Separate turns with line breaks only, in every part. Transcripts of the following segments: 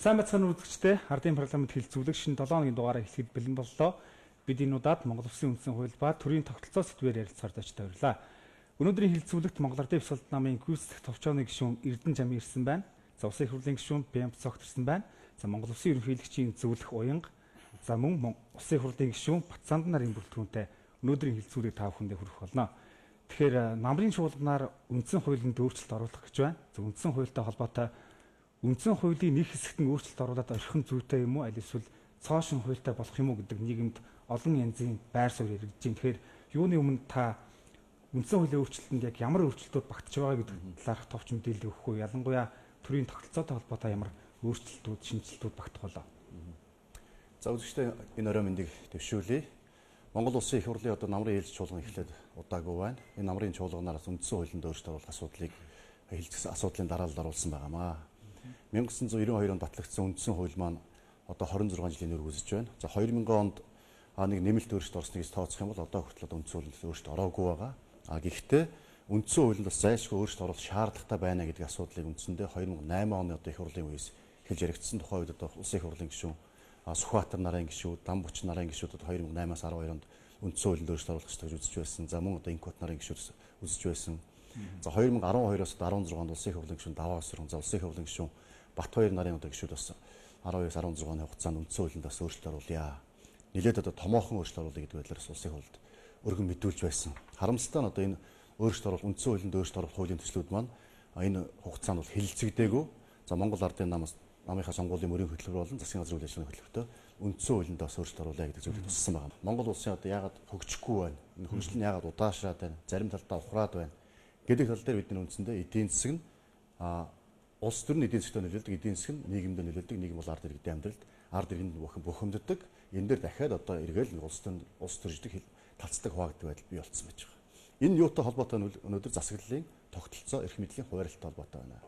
Сайн байцгаана үзэгчдээ Ардын парламент хэлэлцүүлэг шинэ 7 хоногийн дугаараа эхлэхэд бэлэн боллоо. Бид энэ удаад Монгол Улсын үндсэн хууль ба төрийн тогтолцоо сэдвээр ярилцахаар зочтой баярлалаа. Өнөөдрийн хэлэлцүүлэгт Монгол Ардын бясалгал намын гүйцэтгэх товчооны гишүүн Эрдэнэ Жамын ирсэн байна. За улсын их хурлын гишүүн Бямб Цогт ирсэн байна. За Монгол Улсын ерөнхийлөгчийн зөвлөх уянга. За мөн улсын их хурлын гишүүн Батцаанд нарын бүрэлдэхүүнтэй өнөөдрийн хэлэлцүүлэг та бүхэндээ хүргэх болно. Тэгэхээр намрын чуулганаар үндсэн хуулинд өөрчлөлт оруулах гэж байна. За үндсэн хуультай холбоотой үндсэн хуулийн нэг хэсэгт нь өөрчлөлт оруулаад орхин зүйтэй юм уу аль эсвэл цоошин хуультай болох юм уу гэдэг нийгэмд олон янзын байр суурь яригдж байна. Тэгэхээр юуны өмнө та үндсэн хуулийн өөрчлөлтөнд яг ямар өөрчлөлтүүд багтж байгаа гэдэг талаарх товч мэдээлэл өгөх үү? Ялангуяа төрийн тогтолцоотой холбоотой ямар өөрчлөлтүүд, шинжилтүүд багтах болоо?
За үзэгчдээ энэ орой мэндийг төвшүүлье. Монгол Улсын их хурлын намрын ээлж чуулган эхлээд удаагүй байна. Энэ намрын чуулганаас үндсэн хуулинд өөрчлөлт оруулах асуудлыг хэлэлцсэн асуудлын дараалал оруулсан байнамаа. 1992 онд батлагдсан үндсэн хууль маань 26 жилийн өмнө үүсэж байна. За 2000 онд нэг нэмэлт өөрчлөлт орсныг тооцох юм бол одоо хүртэл үндсэн хуулинд өөрчлөлт ороогүй байгаа. Гэхдээ үндсэн хуулинд бас зайлшгүй өөрчлөлт оруулах шаардлагатай байна гэдэг асуудлыг үндсэндээ 2008 оны их хурлын үеэс эхэлж яригдсан. Тухайн үед улсын их хурлын гишүүн Сүхбаатар нарын гишүүд, Дамбуч нарын гишүүдэд 2008-аас 12 онд үндсэн хуулинд өөрчлөлт оруулах гэж үзэж байсан. За мөн Инкот нарын гишүүд үзэж байсан. За 2012-оос 16 онд улсын их хурлын гишүүн Даваа Осрон, за улсын их хурлын гишүүн Батбаяр нарын гишүүд бас 12-аас 16 оны хугацаанд үндсэн хуулинд бас өөрчлөлт оруулъя. Нилээд томоохон өөрчлөлт оруулъя гэдэг байдлаар улсын их хурлд өргөн мэдүүлж байсан. Харамсалтай нь энэ өөрчлөлт оруулах үндсэн хуулинд өөрчлөлт оруулах хуулийн төслүүд маань энэ хугацаанд бол хэлэлцэгдээгүй. За Монгол Ардын намынхаа сонгуулийн мөрийн хөтөлбөр болон засгийн газрын үйл ажиллагааны хөтөлбөртөө үндсэн хуулинд бас өөрчлөлт оруулъя гэдэг зүйлийг туссан байна. Монгол улсын яагаад хөгжихгүй байна? Энэ хөгжил нь яагаад удаашраад байна? Зарим талдаа ухраад байна гэдэг тал дээр бидний үндсэндээ эдийн засаг нь улс төр нь эдийн засгт нөлөөлдөг, эдийн засаг нь нийгэмд нөлөөлдөг, нийгэм бол ард иргэдийн амьдралд ард иргэнд бухимддаг. Энэ дээр дахиад эргээл улс төрждөг талцдаг хуваагддаг байдал бий болцсон байж байгаа. Энэ юутай холбоотой нь өнөөдөр засаглалын тогтолцоо эрх мэдлийн хуваарлалтай холбоотой байна.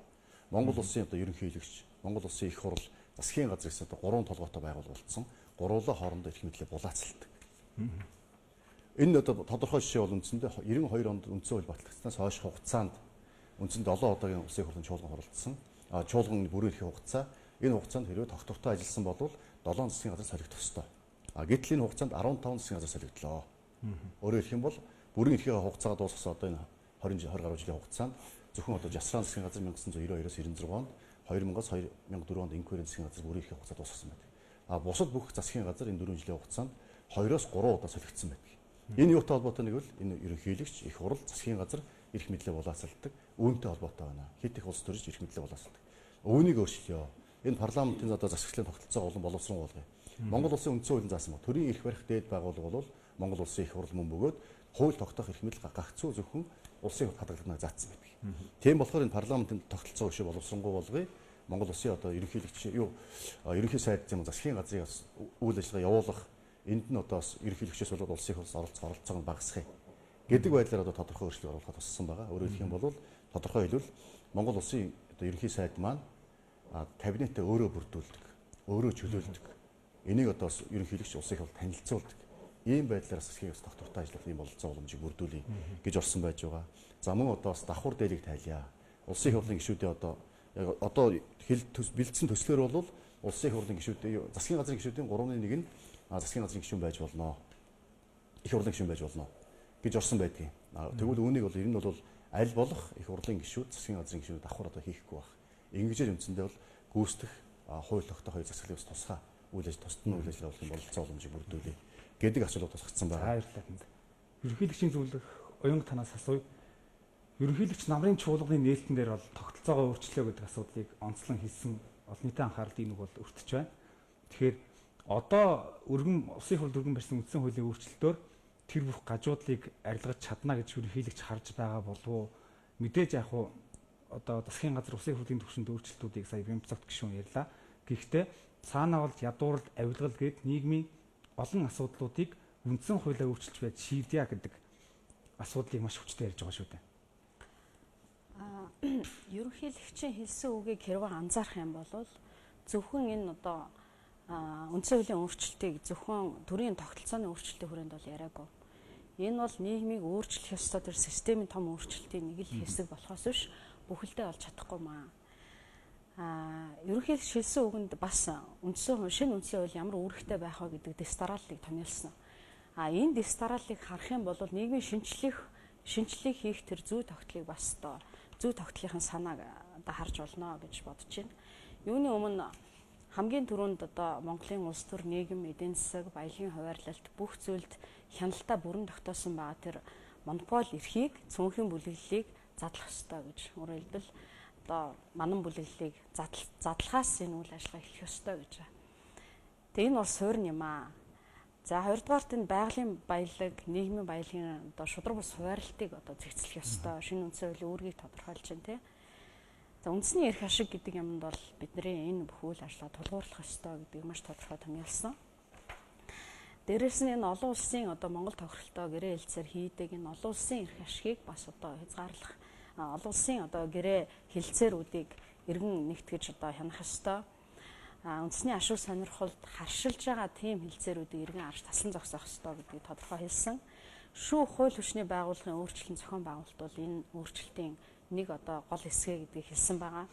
Монгол улсын ерөнхийлөгч, Монгол улсын их хурл, засгийн газар гэсэн гурван толгойтой байгуул болцсон. Гуруулаа хоорондоо эрх мэдлээ булаацалдаг. Энэ тодорхой жишээ бол үндсэндээ 92 онд үндсэн хууль батлагдсанаас хойш хугацаанд үндсэндээ 7 удаагийн улсын их хурлын чуулган хоролцсон. Чуулганы бүрэн эрхийн хугацаа энэ хугацаанд хэрвээ тогтвортой ажилласан бол 7 засгийн газар солигдох ёстой. Гэтэл энэ хугацаанд 15 засгийн газар солигдлоо. Өөрөөр хэлэх юм бол бүрэн эрхийн хугацаагаа дуусгасан энэ 20 гаруй жилийн хугацаанд зөвхөн Жасран засгийн газар 1992-оос 96 онд 2000-аас 2004 онд инкварийн засгийн газар бүрэн эрхийн хугацаа дуусгасан байдаг. Бусад бүх засгийн газар энэ 4 жилийн хугацаанд 2-оос 3 удаа солигдсон байдаг. Энэ юутай холбоотой нэг бол энэ ерөнхийлөгч, их хурл, засгийн газар эрх мэдлээ булаацалдаг, үүнтэй холбоотой байна. Хэд их улс төрж эрх мэдлээ булаацалдаг. Үүнийг өөрчлөё. Энэ парламентын засаглалын тогтолцоо болон боловсруулгыг. Монгол улсын үндсэн хуулийн заасан ба төрийн эрх барих дээд байгууллага бол Монгол улсын их хурл мөн бөгөөд хууль тогтоох эрх мэдэл гагцуу зөвхөн улсын хадгалагнаа заасан байдаг. Тийм болохоор энэ парламентын тогтолцоо өшөө боловсронгуй болгоё. Монгол улсын ерөнхийлөгч ерөнхий сайд зам засгийн газрын үйл ажиллагаа явуулах энд нь ерөнхийлөгчөөс болоод улсын хурл оролцоог нь багасгах гэдэг байдлаар тодорхой өөрчлөлт оруулахад туссан байгаа. Өөрөөр хэлэх юм бол тодорхой хэлбэл Монгол улсын ерөнхий сайд маань кабинетээ өөрөө бүрдүүлдэг, өөрөө чөлөөлдөг. Энийг ерөнхийлөгч улсын хурл танилцуулдаг. Ийм байдлаар засгийн тогтвортой ажиллах ийм бололцоо боломжийг бүрдүүлье гэж орсон байж байгаа. За мөн давхар дээлийг тайлъя. Улсын хурлын гишүүдээ бэлдсэн төслөөр бол улсын хурлын гишүүдээ засгийн газрын гишүүдийн 3-1 нь засгийн газрын гишүүн байж болно. Их хурлын гишүүн байж болно гэж орсон байдгийг. Тэгвэл үүнийг ер нь бол аль болох их хурлын гишүүд засгийн газрын гишүүд давхар хийхгүй байх. Ингэжээр үндсэндээ бол гүйцэтгэх хууль тогтоох хоёр засаглалаас тусгай тусдын үйл ажиллагаа болох бололцоо боломжийг бүрдүүлье гэдэг асуулт тусгацсан байна.
Баярлалаа. Ерөнхийлөгчийн зөвлөх уянга танаас асууя. Ерөнхийлөгч намрын чуулганы нээлтэн дээр бол тогтолцоогоо өөрчлөө гэдэг асуудлыг онцлон хэлсэн олон нийтийн анхаарал энэ бол өртөж байна. Тэгэхээр одоо улсын хурлд өргөн барьсан үндсэн хуулийн өөрчлөлтөөр тэр бүх гажуудлыг арилгаж чадна гэж ерөнхийлөгч харж байгаа болов уу? Мэдээж яг засгийн газар улсын хурлын түвшинд өөрчлөлтүүдийг сая Бямб Цогт гишүүн ярьлаа. Гэхдээ цаанаа бол ядуурл, авилгал гээд нийгмийн олон асуудлуудыг үндсэн хуулиар өөрчилж байж шийдъя гэдэг асуудлыг маш хүчтэй ярьж байгаа шүү дээ.
Ерөнхийлөгчийн хэлсэн үгийг хэрвээ анзаарах юм бол зөвхөн энэ үндсэн хуулийн өөрчлөлтийг зөвхөн төрийн тогтолцооны өөрчлөлтийн хүрээнд бол яриагүй. Энэ бол нийгмийг өөрчлөх ёстой тэр системийн том өөрчлөлтийн нэг л хэсэг болохоос биш бүхэлдээ олж чадахгүй маа. ерөнхийдөө шилсэн үгэнд бас шинэ үндсэн хууль ямар үүрэгтэй байх вэ гэдэг дистараллыг томьёолсон. Энэ дистараллыг харах юм бол нийгмийн шинжилгээг хийх тэр зүй тогтолыг бас зүй тогтлынхын санааг харж болно гэж бодож байна. Юуны өмнө хамгийн түрүүнд Монголын улс төр нийгэм, эдийн засаг, баялагын хуваарлалт бүх зүйлд хяналтаа бүрэн тогтоосон байгаа тэр монопол эрхийг, цөөнхийн бүлэглэлийг задлах ёстой гэж өөрөөр хэлбэл манан бүлэглэлийг задлахаас энэ үйл ажиллагаа эхлэх ёстой гэж байна. Тэгээ энэ бол суурь юм аа. За хоёрдугаарт энэ байгалийн баялаг, нийгмийн баялагын шудраг бус хуваарлтыг зэгцлэх ёстой. Шинэ үндсэн хуулийн үүргийг тодорхойлж байна тий. За үндэсний эрх ашиг гэдэг юмд бол бидний энэ бүх үйл ажиллагаа тулгуурлах ёстой гэдэг маш тодорхой томьёолсон. Дээрээс нь энэ олон улсын Монгол тохиролтой гэрээ хэлцээр хийдэг энэ олон улсын эрх ашигыг бас хязгаарлах, олон улсын гэрээ хэлцээрүүдийг иргэн нэгтгэж хянах ёстой. Үндэсний ашиг сонирхолд харшилж байгаа тийм хэлцээрүүдийг иргэн арж таслан зогсоох ёстой гэдгийг тодорхой хэлсэн. Шүүх хууль хүчний байгууллагын өөрчлөлтийн зохион байгуулалт бол энэ өөрчлөлтийн нэг гол хэсгэ гэдгийг хэлсэн байгаа.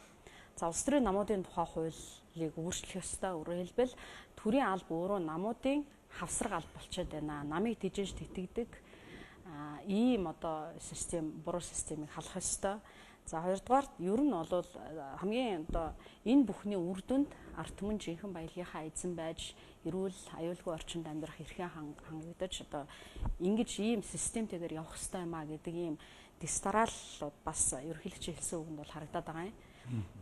За улс төрийн намуудын тухай хуулийг өөрчлөх ёстой. Өөрөөр хэлбэл төрийн алба өөрөө намуудын хавсраг алба болчиход байна. Намыг дижиж тэтгэдэг ийм систем, буруу системийг халах ёстой. За хоёрдугаарт ер нь бол хамгийн энэ бүхний үр дүнд ард түмэн жинхэнэ баялагынхаа эзэн байж эрүүл аюулгүй орчинд амьдрах эрхээ хангагдаж ингэж ийм системтэйгээр явах ёстой юм а гэдэг ийм дистараллууд бас ерөнхийлөгчийн хэлсэн үгэнд бол харагдаад байгаа юм.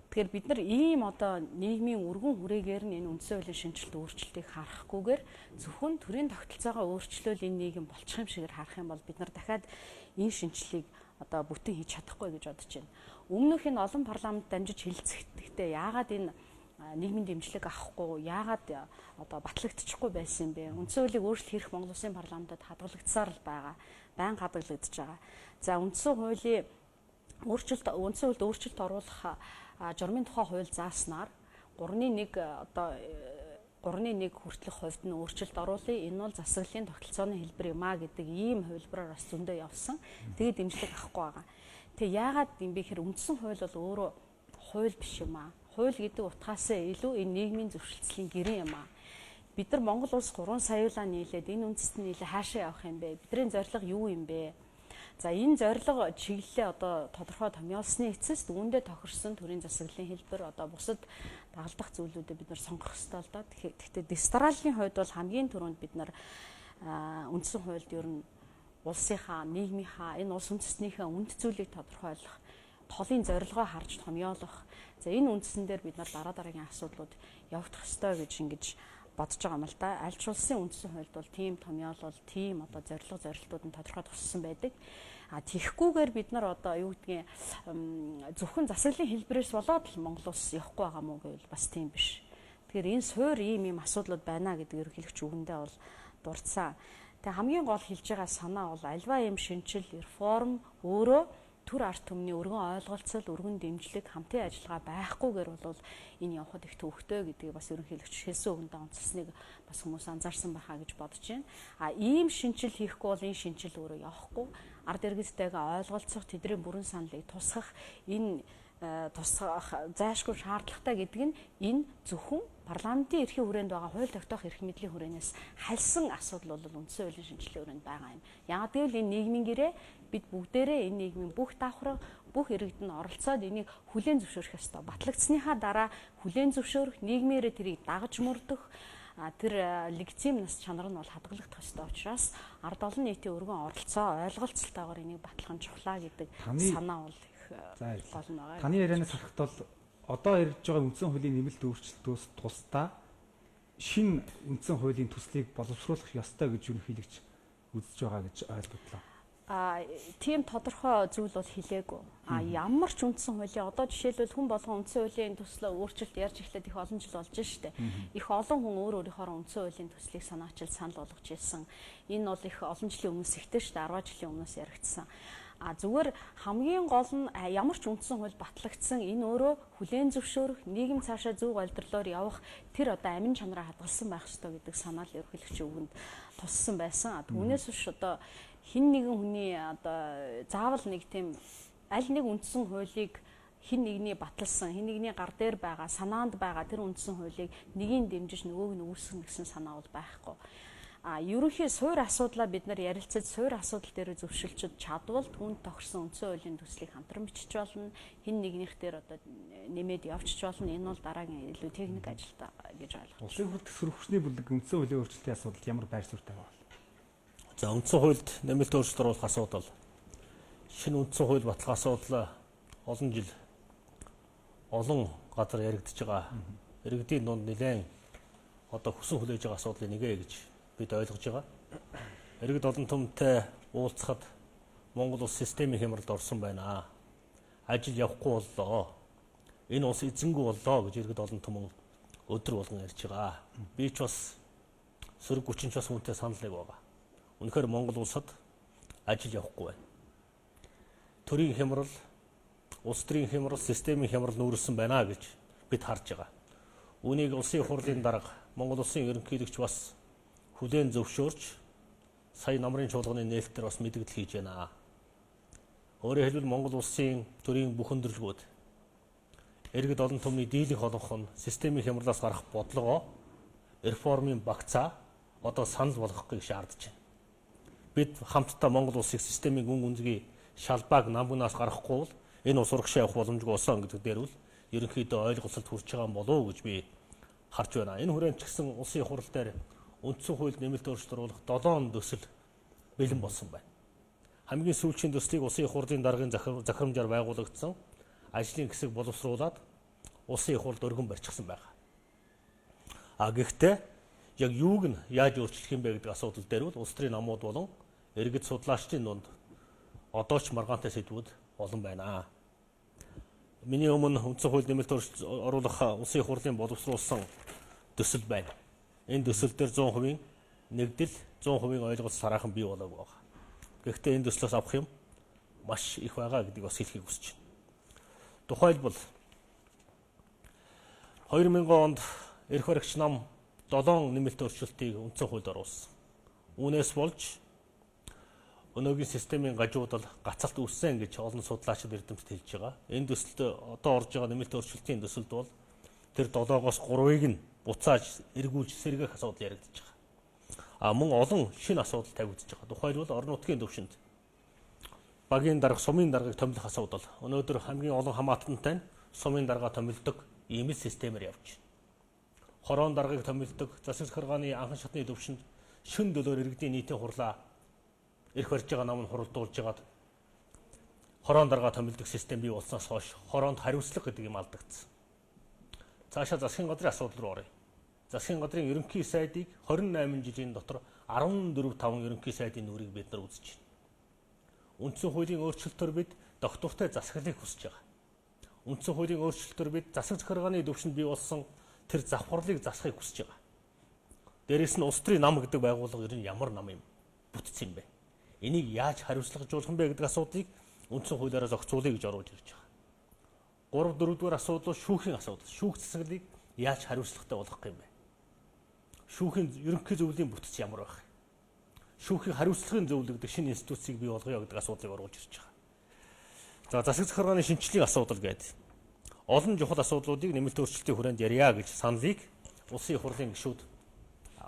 Тэгэхээр бид нар ийм нийгмийн өргөн хүрээгээр нь энэ үндсэн хуулийн шинжилт өөрчлөлтийг харахгүйгээр зөвхөн төрийн тогтолцоогоо өөрчлөөл энэ нийгэм болчих юм шигээр харах юм бол бид нар дахиад энэ шинжилгээг бүтэн хийж чадахгүй гэж бодож байна. Өмнөх энэ олон парламент дамжиж хэлэлцэхдээ яагаад энэ нийгмийн дэмжлэг авахгүй, яагаад батлагдчихгүй байсан юм бэ? Үндсэн хуулийг өөрчлөх хэрэг Монгол Улсын парламентод хадгалагдсаар л байгаа. Байнга хадгалагдаж байгаа. За үндсэн хуульд өөрчлөлт оруулах журмын тухай хууль зааснаар 3.1 хүртэлх хувьд нь өөрчлөлт оруулъя. Энэ бол засаглалын тогтолцооны хэлбэр юм а гэдэг ийм хувилбараар бас зөндөө явсан. Тэгээд дэмжлэг авахгүй байгаа. Тэгээ яагаад юм бэ гэхээр үндсэн хууль бол өөрөө хууль биш юм а. Хууль гэдэг утгаасаа илүү энэ нийгмийн зөвшөлтслийн гэрээ юм а. Бид нар Монгол улс 3 саяулаа нийлээд энэ үндэстэн нийлээ хаашаа явах юм бэ? Бидний зорилго юу юм бэ? За энэ зорилго чиглэлээ тодорхой томьёолсны эцэст үүндээ тохирсон төрийн засаглалын хэлбэр бусад дагалдах зүйлүүдэд бид нар сонгох ёстой л доо. Гэхдээ дистараллын хувьд бол хамгийн түрүүнд бид нар үндсэн хуульд ер нь улсынхаа, нийгмийнхаа, энэ улс үндэстнийхээ үнд зүйлийг тодорхойлох, толын зорилгоо харж томьёолох. За энэ үндсэн дээр бид нар дараа дараагийн асуудлууд явагдах ёстой гэж ингэж бодож байгаа юм л да. Аль ч улсын үндсэн хуульд бол тийм томьёолол, тийм зорилтууд нь тодорхой туссан байдаг. Тийхгүйгээр бид нар юу гэдгийг зөвхөн засаглалын хэлбэрээс болоод л Монгол улс явахгүй байгаа мó гэвэл бас тийм биш. Тэгэхээр энэ суурь ийм асуудлууд байна гэдэг ерөнхийлөгч үгэндээ бол дурдсан. Тэгээ хамгийн гол хэлж байгаа санаа бол альва ийм шинжил, реформ өөрөө төр ард түмний өргөн ойлголцол, өргөн дэмжлэг, хамтын ажиллагаа байхгүйгээр бол энэ явахад их төвөгтэй гэдгийг бас ерөнхийлөгч хэлсэн үгэндээ онцлсныг бас хүмүүс анзаарсан байхаа гэж бодож байна. Ийм шинжил хийхгүй бол энэ шинжил өөрөө явахгүй. Ард иргэдтэйгээ ойлголцох, тэдний бүрэн саналыг тусгах, энэ зайлшгүй шаардлагатай гэдэг нь энэ зөвхөн парламентын эрхийн хүрээнд байгаа хууль тогтоох эрх мэдлийн хүрээнээс хальсан асуудал бол үндсэн хуулийн шинжилгээ хүрээнд байгаа юм. Яагаад гэвэл энэ нийгмийн гэрээ бид бүгдээрээ энэ нийгмийн бүх давхраг, бүх иргэд нь оролцоод энийг хүлээн зөвшөөрөх ёстой. Батлагдсныхаа дараа хүлээн зөвшөөрөх, нийгмээрээ тэрийг дагаж мөрдөх тэр легитим нас чанар нь бол хадгалагдах ёстой учраас ард олон нийтийн өргөн оролцоо, ойлголцолтойгоор энийг батлах нь чухлаа гэдэг санаа бол гол нь байгаа.
Таны ярианаас харахад бол одоо ирж байгаа үндсэн хуулийн нэмэлт өөрчлөлтөөс тусдаа шинэ үндсэн хуулийн төслийг боловсруулах ёстой гэж ерөнхийлөгч үзэж байгаа гэж ойлголоо.
Тийм тодорхой зүйл бол хэлээгүй. Ямар ч үндсэн хуулийн одоо жишээлбэл хүн болгон үндсэн хуулийн төслөө өөрчлөлт ярьж эхлээд их олон жил болж штэ. Их олон хүн өөрийнхөө үндсэн хуулийн төслийг санаачил санал болгож ирсэн. Энэ бол их олон жилийн өмнөөс ихтэй штэ 10 жилийн өмнөөс яригдсан. Зүгээр хамгийн гол нь ямар ч үндсэн хууль батлагдсан энэ өөрөө хүлээн зөвшөөрөх, нийгэм цаашаа зөв голдрлоор явах тэр амин чанараа хадгалсан байх ёстой гэдэг санаал ерөнхийлөгчийн үгэнд туссан байсан. Түүнээс биш хин нэгэн хүний заавал нэг тийм аль нэг үндсэн хуулийг хин нэгний баталсан, хин нэгний гар дээр байгаа, санаанд байгаа тэр үндсэн хуулийг нэгийг дэмжиж нөгөөг нь үүсгэнэ гэсэн санаа бол байхгүй. Ерөнхий суур асуудлаа бид нар ярилцаж суур асуудал дээр зөвшөлдөж чадвал түүнд тохирсон үндсэн хуулийн төслийг хамтран бичиж болно. Хин нэгнийх дээр одоо нэмээд явчих болно. Энэ бол дараагийн илүү техник ажилтаа гэж ойлгож байна.
Улсын хурлд сөрөгчний бүлэг үндсэн хуулийн өөрчлөлтийн асуудал ямар байр суурьтай байна?
За үндсэн хуульд нэмэлт өөрчлөлт оруулах асуудал шинэ үндсэн хууль батлах асуудал олон жил олон газар яригдж байгаа. Иргэдийн дунд нэлээд одоо хүсэн хүлээж байгаа асуудлыг нэгэ гэж бид ойлгож байгаа. Иргэд олон түмтэй уулзахад Монгол улс системийн хямралд орсон байна. Ажил явахгүй боллоо. Энэ улс эзэнгүй боллоо гэж иргэд олон түмэн өдөр болгон ярьж байгаа. Би ч бас сөрөг хүчин ч бас үнтэй саналыг байгаа. Үнэхээр Монгол улсад ажил явахгүй байна. Төрийн хямрал, улс төрийн хямрал, системийн хямрал нүүрсэн байна гэж бид харж байгаа. Үүнийг улсын хурлын дарга Монгол улсын ерөнхийлөгч бас хүлээн зөвшөөрч сая намрын чуулганы нээлттээр бас мэдгэл хийж байна. Өөрөөр хэлбэл Монгол улсын төрийн бүх өндөрлгүүд иргэд олон түмний дийлэнх олонх нь системийн хямралаас гарах бодлогоо реформын багцаа одоо санал болгохыг шаардж байна. Бид хамтдаа Монгол улсыг системийн гүн гүнзгий шалбааг намгнаас гаргахгүй бол энэ ус урагшаа явах боломжгүй болсон гэдэг дээр үл ерөнхийдөө ойлголцолд хүрч байгаа юм болов уу гэж би харж байна. Энэ хүрээнд ч гэсэн улсын хурал дээр үндсэн хуульд нэмэлт өөрчлөлт оруулах 7 төсөл бэлэн болсон байна. Хамгийн сүүлийн төслийг улсын хурлын даргын захирамжаар байгуулагдсан ажлын хэсэг боловсруулад улсын хурлд өргөн барьчихсан байна. Гэхдээ яг юуг нь яаж өөрчлөх юм бэ гэдэг асуудал дээр бол улс төрийн намууд болон иргэд судлаачдын дунд одоо ч маргаантай сэдвүүд олон байна. Миний өмнө үндсэн хуульд нэмэлт өөрчлөлт оруулах улсын хурлын боловсруулсан төсөл байна. Энэ төсөл дээр 100% нэгдэл, 100% ойлголт сараахан бий болоог байна. Гэхдээ энэ төслөөс авах юм маш их байгаа гэдгийг бас хэлхийг хүсэж байна. Тухайлбал 2000 онд эрх баригч нам 7 нэмэлт өөрчлөлтийг үндсэн хуульд оруулсан. Үүнээс болж өнөөгийн системийн гажуудал гацалт үүссэн гэж олон судлаачид эрдэмтэд хэлж байгаа. Энэ төсөлд одоо орж байгаа нэмэлт өөрчлөлтийн төсөлд бол тэр 7-оос 3-ыг нь буцааж эргүүлж сэргээх асуудал яригдж байгаа. Мөн олон шинэ асуудал тавигдж байгаа. Тухайлбал орон нутгийн төвшөнд багийн дарга, сумын даргаыг томилох асуудал. Өнөөдөр хамгийн олон хамаатантай нь сумын дарга томилдог ийм л системээр явж байна. Хорон даргаыг томилдог, засаг захиргааны анхан шатны төвшөнд шин дөлөөр иргэдийн нийтийн хурлаа эрх барьж байгаа нам нь хуралдуулж байгаад хорон дарга томилдог систем бий болсноос хойш хороонд хариуцлага гэдэг юм алдагдсан. Цаашаа засгийн газрын асуудал руу оръё. Засгийн газрын ерөнхий сайдыг 28 жилийн дотор 14-5 ерөнхий сайдын нүрийг бид нар үзэж байна. Үндсэн хуулийн өөрчлөлтөөр бид доктортой засаглалыг хүсэж байгаа. Үндсэн хуулийн өөрчлөлтөөр бид засаг захиргааны төвшөнд бий болсон тэр завхарлыг засахыг хүсэж байгаа. Дээрээс нь улс төрийн нам гэдэг байгууллага ер нь ямар нам юм бүтцсэн юм бэ? Энийг яаж хариуцлагажуулах юм бэ гэдэг асуудлыг үндсэн хуулиараа зохицуулъя гэж оруулж ирж байгаа. 3-4 дугаар асуудал шүүхийн асуудал. Шүүх засаглалыг яаж хариуцлагатай болгох юм бэ? Шүүхийн ерөнхий зөвлөлийн бүтц ямар байх вэ? Шүүхийн хариуцлагын зөвлөгдөг шинэ институцийг бий болгоё гэдэг асуудлыг оруулж ирж байгаа. За засаг захиргааны шинжилгээний асуудал гэдэг олон чухал асуудлуудыг нэмэлт өөрчлөлтийн хүрээнд ярья гэж саналыг улсын хурлын гишүүд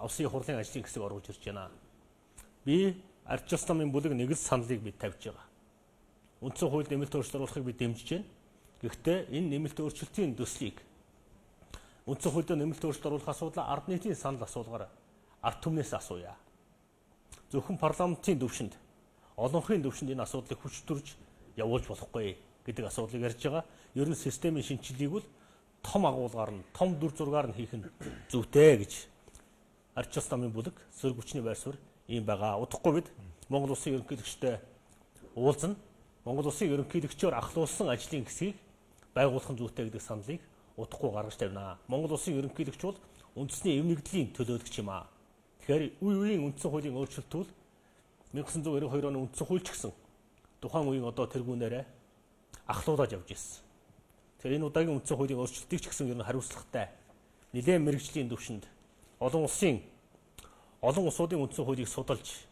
улсын хурлын ажлын хэсэг оруулж ирж байна. Би ардчилсан намын бүлэг нэг л саналыг бид тавьж байгаа. Үндсэн хуульд нэмэлт өөрчлөлт оруулахыг бид дэмжиж байна. Гэхдээ энэ нэмэлт өөрчлөлтийн төслийг үндсэн хуульд нэмэлт өөрчлөлт оруулах асуудлаа ард нийтийн санал асуулгаар ард түмнээс асууя. Зөвхөн парламентын төвшөнд, олонхын төвшөнд энэ асуудлыг хүч төрж явуулж болохгүй гэдэг асуудлыг ярьж байгаа. Ер нь системийн шинжилгээг бол том агуулгаар нь, том дүр зургаар нь хийх нь зүйтэй гэж ардчилсан намын бүлэг сөрөг хүчний байр суурь ийм байгаа. Удахгүй бид Монгол улсын ерөнхийлөгчтэй уулзна. Монгол улсын ерөнхийлөгчөөр ахлуулсан ажлын хэсгийг байгуулах нь зүйтэй гэдэг саналыг удахгүй гаргаж тавина. Монгол улсын ерөнхийлөгч бол үндэсний эв нэгдлийн төлөөлөгч юм аа. Тэгэхээр үе үеийн үндсэн хуулийн өөрчлөлтүүд 1992 оны үндсэн хуульч гэсэн тухайн үеийн одоо тэргүүнээрээ ахлуулаад явж ирсэн. Тэгэхээр энэ удаагийн үндсэн хуулийн өөрчлөлтийг ч гэсэн ер нь хариуцлагатай нэлээд мэрэгжлийн төвшөнд олон улсуудын үндсэн хуулийг судалж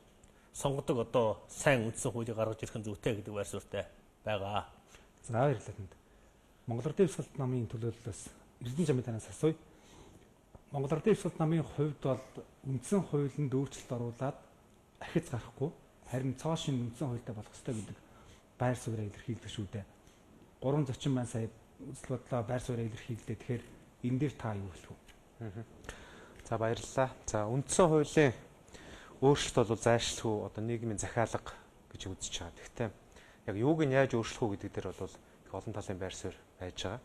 сонгодог одоо сайн үндсэн хуулийг гаргаж ирэх нь зүйтэй гэдэг байр суурьтай байгаа.
За баярлалаа танд. Монгол Ардын бясалгалт намын төлөөллөөс Эрдэнэ жамын танаас асууя. Монгол Ардын бясалгалт намын хувьд бол үндсэн хуулинд өөрчлөлт оруулаад ахиц гарахгүй харин цоо шин үндсэн хуультай болох ёстой гэдэг байр сууриа илэрхийлдэг шүү дээ. 3 зочин маань сая үзэл бодлоо байр сууриа илэрхийлдэг. Тэгэхээр энэ дээр та юу хэлэх вэ?
За баярлалаа. За үндсэн хуулийн өөрчлөлт бол зайлшгүй одоо нийгмийн захиалга гэж үзэж байгаа. Гэхдээ яг юуг нь яаж өөрчлөх үү гэдэг дээр бол их олон талын байр суурь байж байгаа.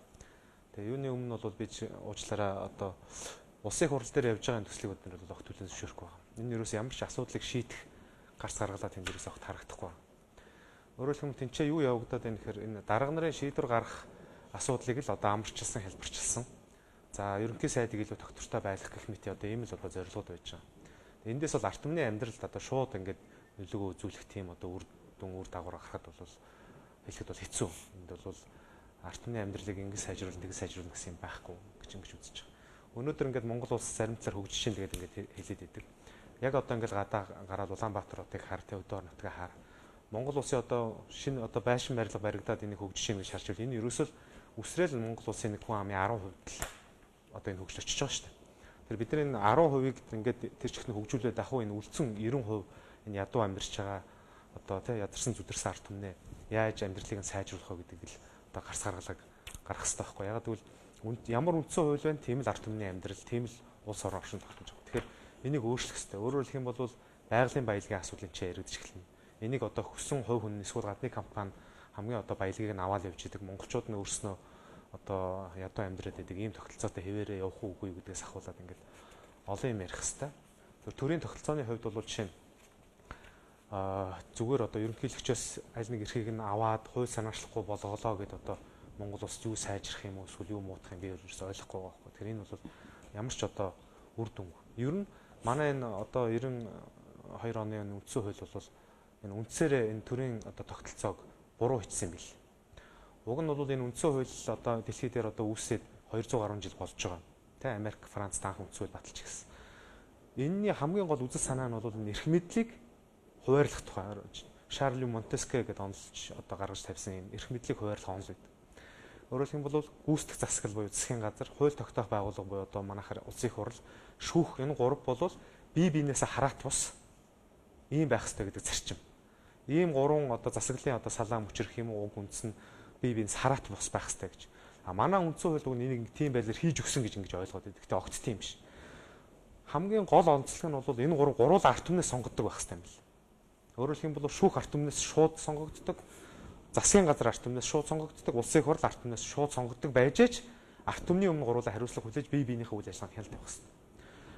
Тэгээ юуны өмнө бол би уучлаараа одоо улсын хурал дээр явж байгаа төслийг бид нар огт төлөв зөвшөөрөхгүй байна. Энэ юус ямар ч асуудлыг шийдэх гарц гаргалаа тэнд юус огт харагдахгүй байна. Өөрөөр хэлбэл тэнцээ юу явагдаад байна гэхээр энэ дарга нарын шийдвэр гаргах асуудлыг л одоо амарчилсан, хэлбэрчилсан. За ерөнхий сайдыг илүү тогтвортой байлгах гэх мэт одоо ийм л одоо зорилгод байж байгаа. Эндээс бол арт түмний амьдралд одоо шууд ингээд нөлөөгөө үзүүлэх тийм одоо үр дагавар гарахад бол хэлэхэд бол хэцүү. Энд бол арт түмний амьдралыг ингэж сайжруулах гэсэн юм байхгүй гэж үзэж байгаа. Өнөөдөр ингээд Монгол улс зарим талаар хөгжиж чинь тэгээд ингээд хэлээд идэг. Яг одоо ингээд гадаа гараад Улаанбаатар хотыг хар, Өдөө нутгийг хар. Монгол улсын одоо шинэ одоо байшин барилга баригдаад энийг хөгжиж чинь гэж харж байна. Энэ ерөөсөө үсрээл Монгол улсын нэг хүн амын 10% л одоо энэ хөгжил очиж байгаа шүү дээ. Тэр бидний 10%-ийг ингээд тэр чихний хөгжүүлээд ах уу энэ үлдсэн 90% энэ ядуу амьдарч байгаа одоо тий ядарсан зүдэрсэн арт түмнээ яаж амьдралыг нь сайжруулах вэ гэдэг л одоо гарц гаргалаг гарах хэрэгтэй байхгүй. Ягаад гэвэл ямар үндсэн хууль байна, тийм л арт түмний амьдрал, тийм л улс орон оршин тогтмож байгаа. Тэгэхээр энийг өөрчлөх хэрэгтэй. Өөрөөр хэлэх юм бол байгалийн баялагын асуудлын чинь яригдчих эхэлнэ. Энийг одоо хөссөн хувь хүн эсвэл гадны компани хамгийн одоо баялагийг нь аваад явж идэг монголчууд нь өөрснөө одоо ядуу амьдраад байдаг ийм тогтолцоотой хэвээрээ явах уугүй гэдгээс ахуулаад ингээд олон юм ярих хэрэгтэй. Төрийн тогтолцооны хувьд бол жишээ нь зүгээр одоо ерөнхийлөгчөөс аль нэг эрхийг нь аваад хууль санаачлахгүй болголоо гэдээ одоо Монгол улс юу сайжрах юм уу эсвэл юу муудах юм би ерөөс ойлгохгүй байгаа байхгүй. Тэгэхээр энэ бол ямар ч одоо үр дүн. Ер нь манай энэ одоо 92 оны үндсэн хууль бол энэ үндсээрээ энэ төрийн одоо тогтолцоог буруу хийсэн юм бил. Уг нь бол энэ үндсэн хууль одоо дэлхий дээр одоо үүсээд 200 гаруй жил болж байгаа. Тэ Америк, Франц таах үндсэн хууль баталж гисэн. Энэний хамгийн гол үзэл санаа нь бол энэ эрх мэдлийг хуваарлах тухай. Шарль Монтескье гэдэг онолч одоо гаргаж тавьсан юм эрх мэдлийг хуваарлах онол байдаг. Өөрөөр хэлбэл гүйцэтгэх засаглал буюу засгийн газар, хууль тогтоох байгууллага буюу одоо манайхаар улсын хурал, шүүх энэ гурав бол бие биенээсээ хараат бус ийм байх хэрэгтэй гэдэг зарчим. Ийм гурван одоо засаглалын одоо салаа мөчрөх юм уу уг үндэс нь бие биенээс хараат бус байх хэрэгтэй гэж. А манай үндсэн хууль энийг тийм байдлаар хийж өгсөн гэж ингэж ойлгоод байдаг. Гэтэ огт тийм биш. Хамгийн гол онцлог нь бол энэ гурван арт түмнээс сонгогддог байх хэрэгтэй юм бэл. Өөрөөр хэлбэл шүүх арт түмнээс шууд сонгогддог. Засгийн газар арт түмнээс шууд сонгогддог, улсын хурал арт түмнээс шууд сонгогддог байжээч арт түмний өмнө гуруула хариуцлага хүлээж бие биенийхээ үйл ажиллагааг хяналтах хэрэгтэй.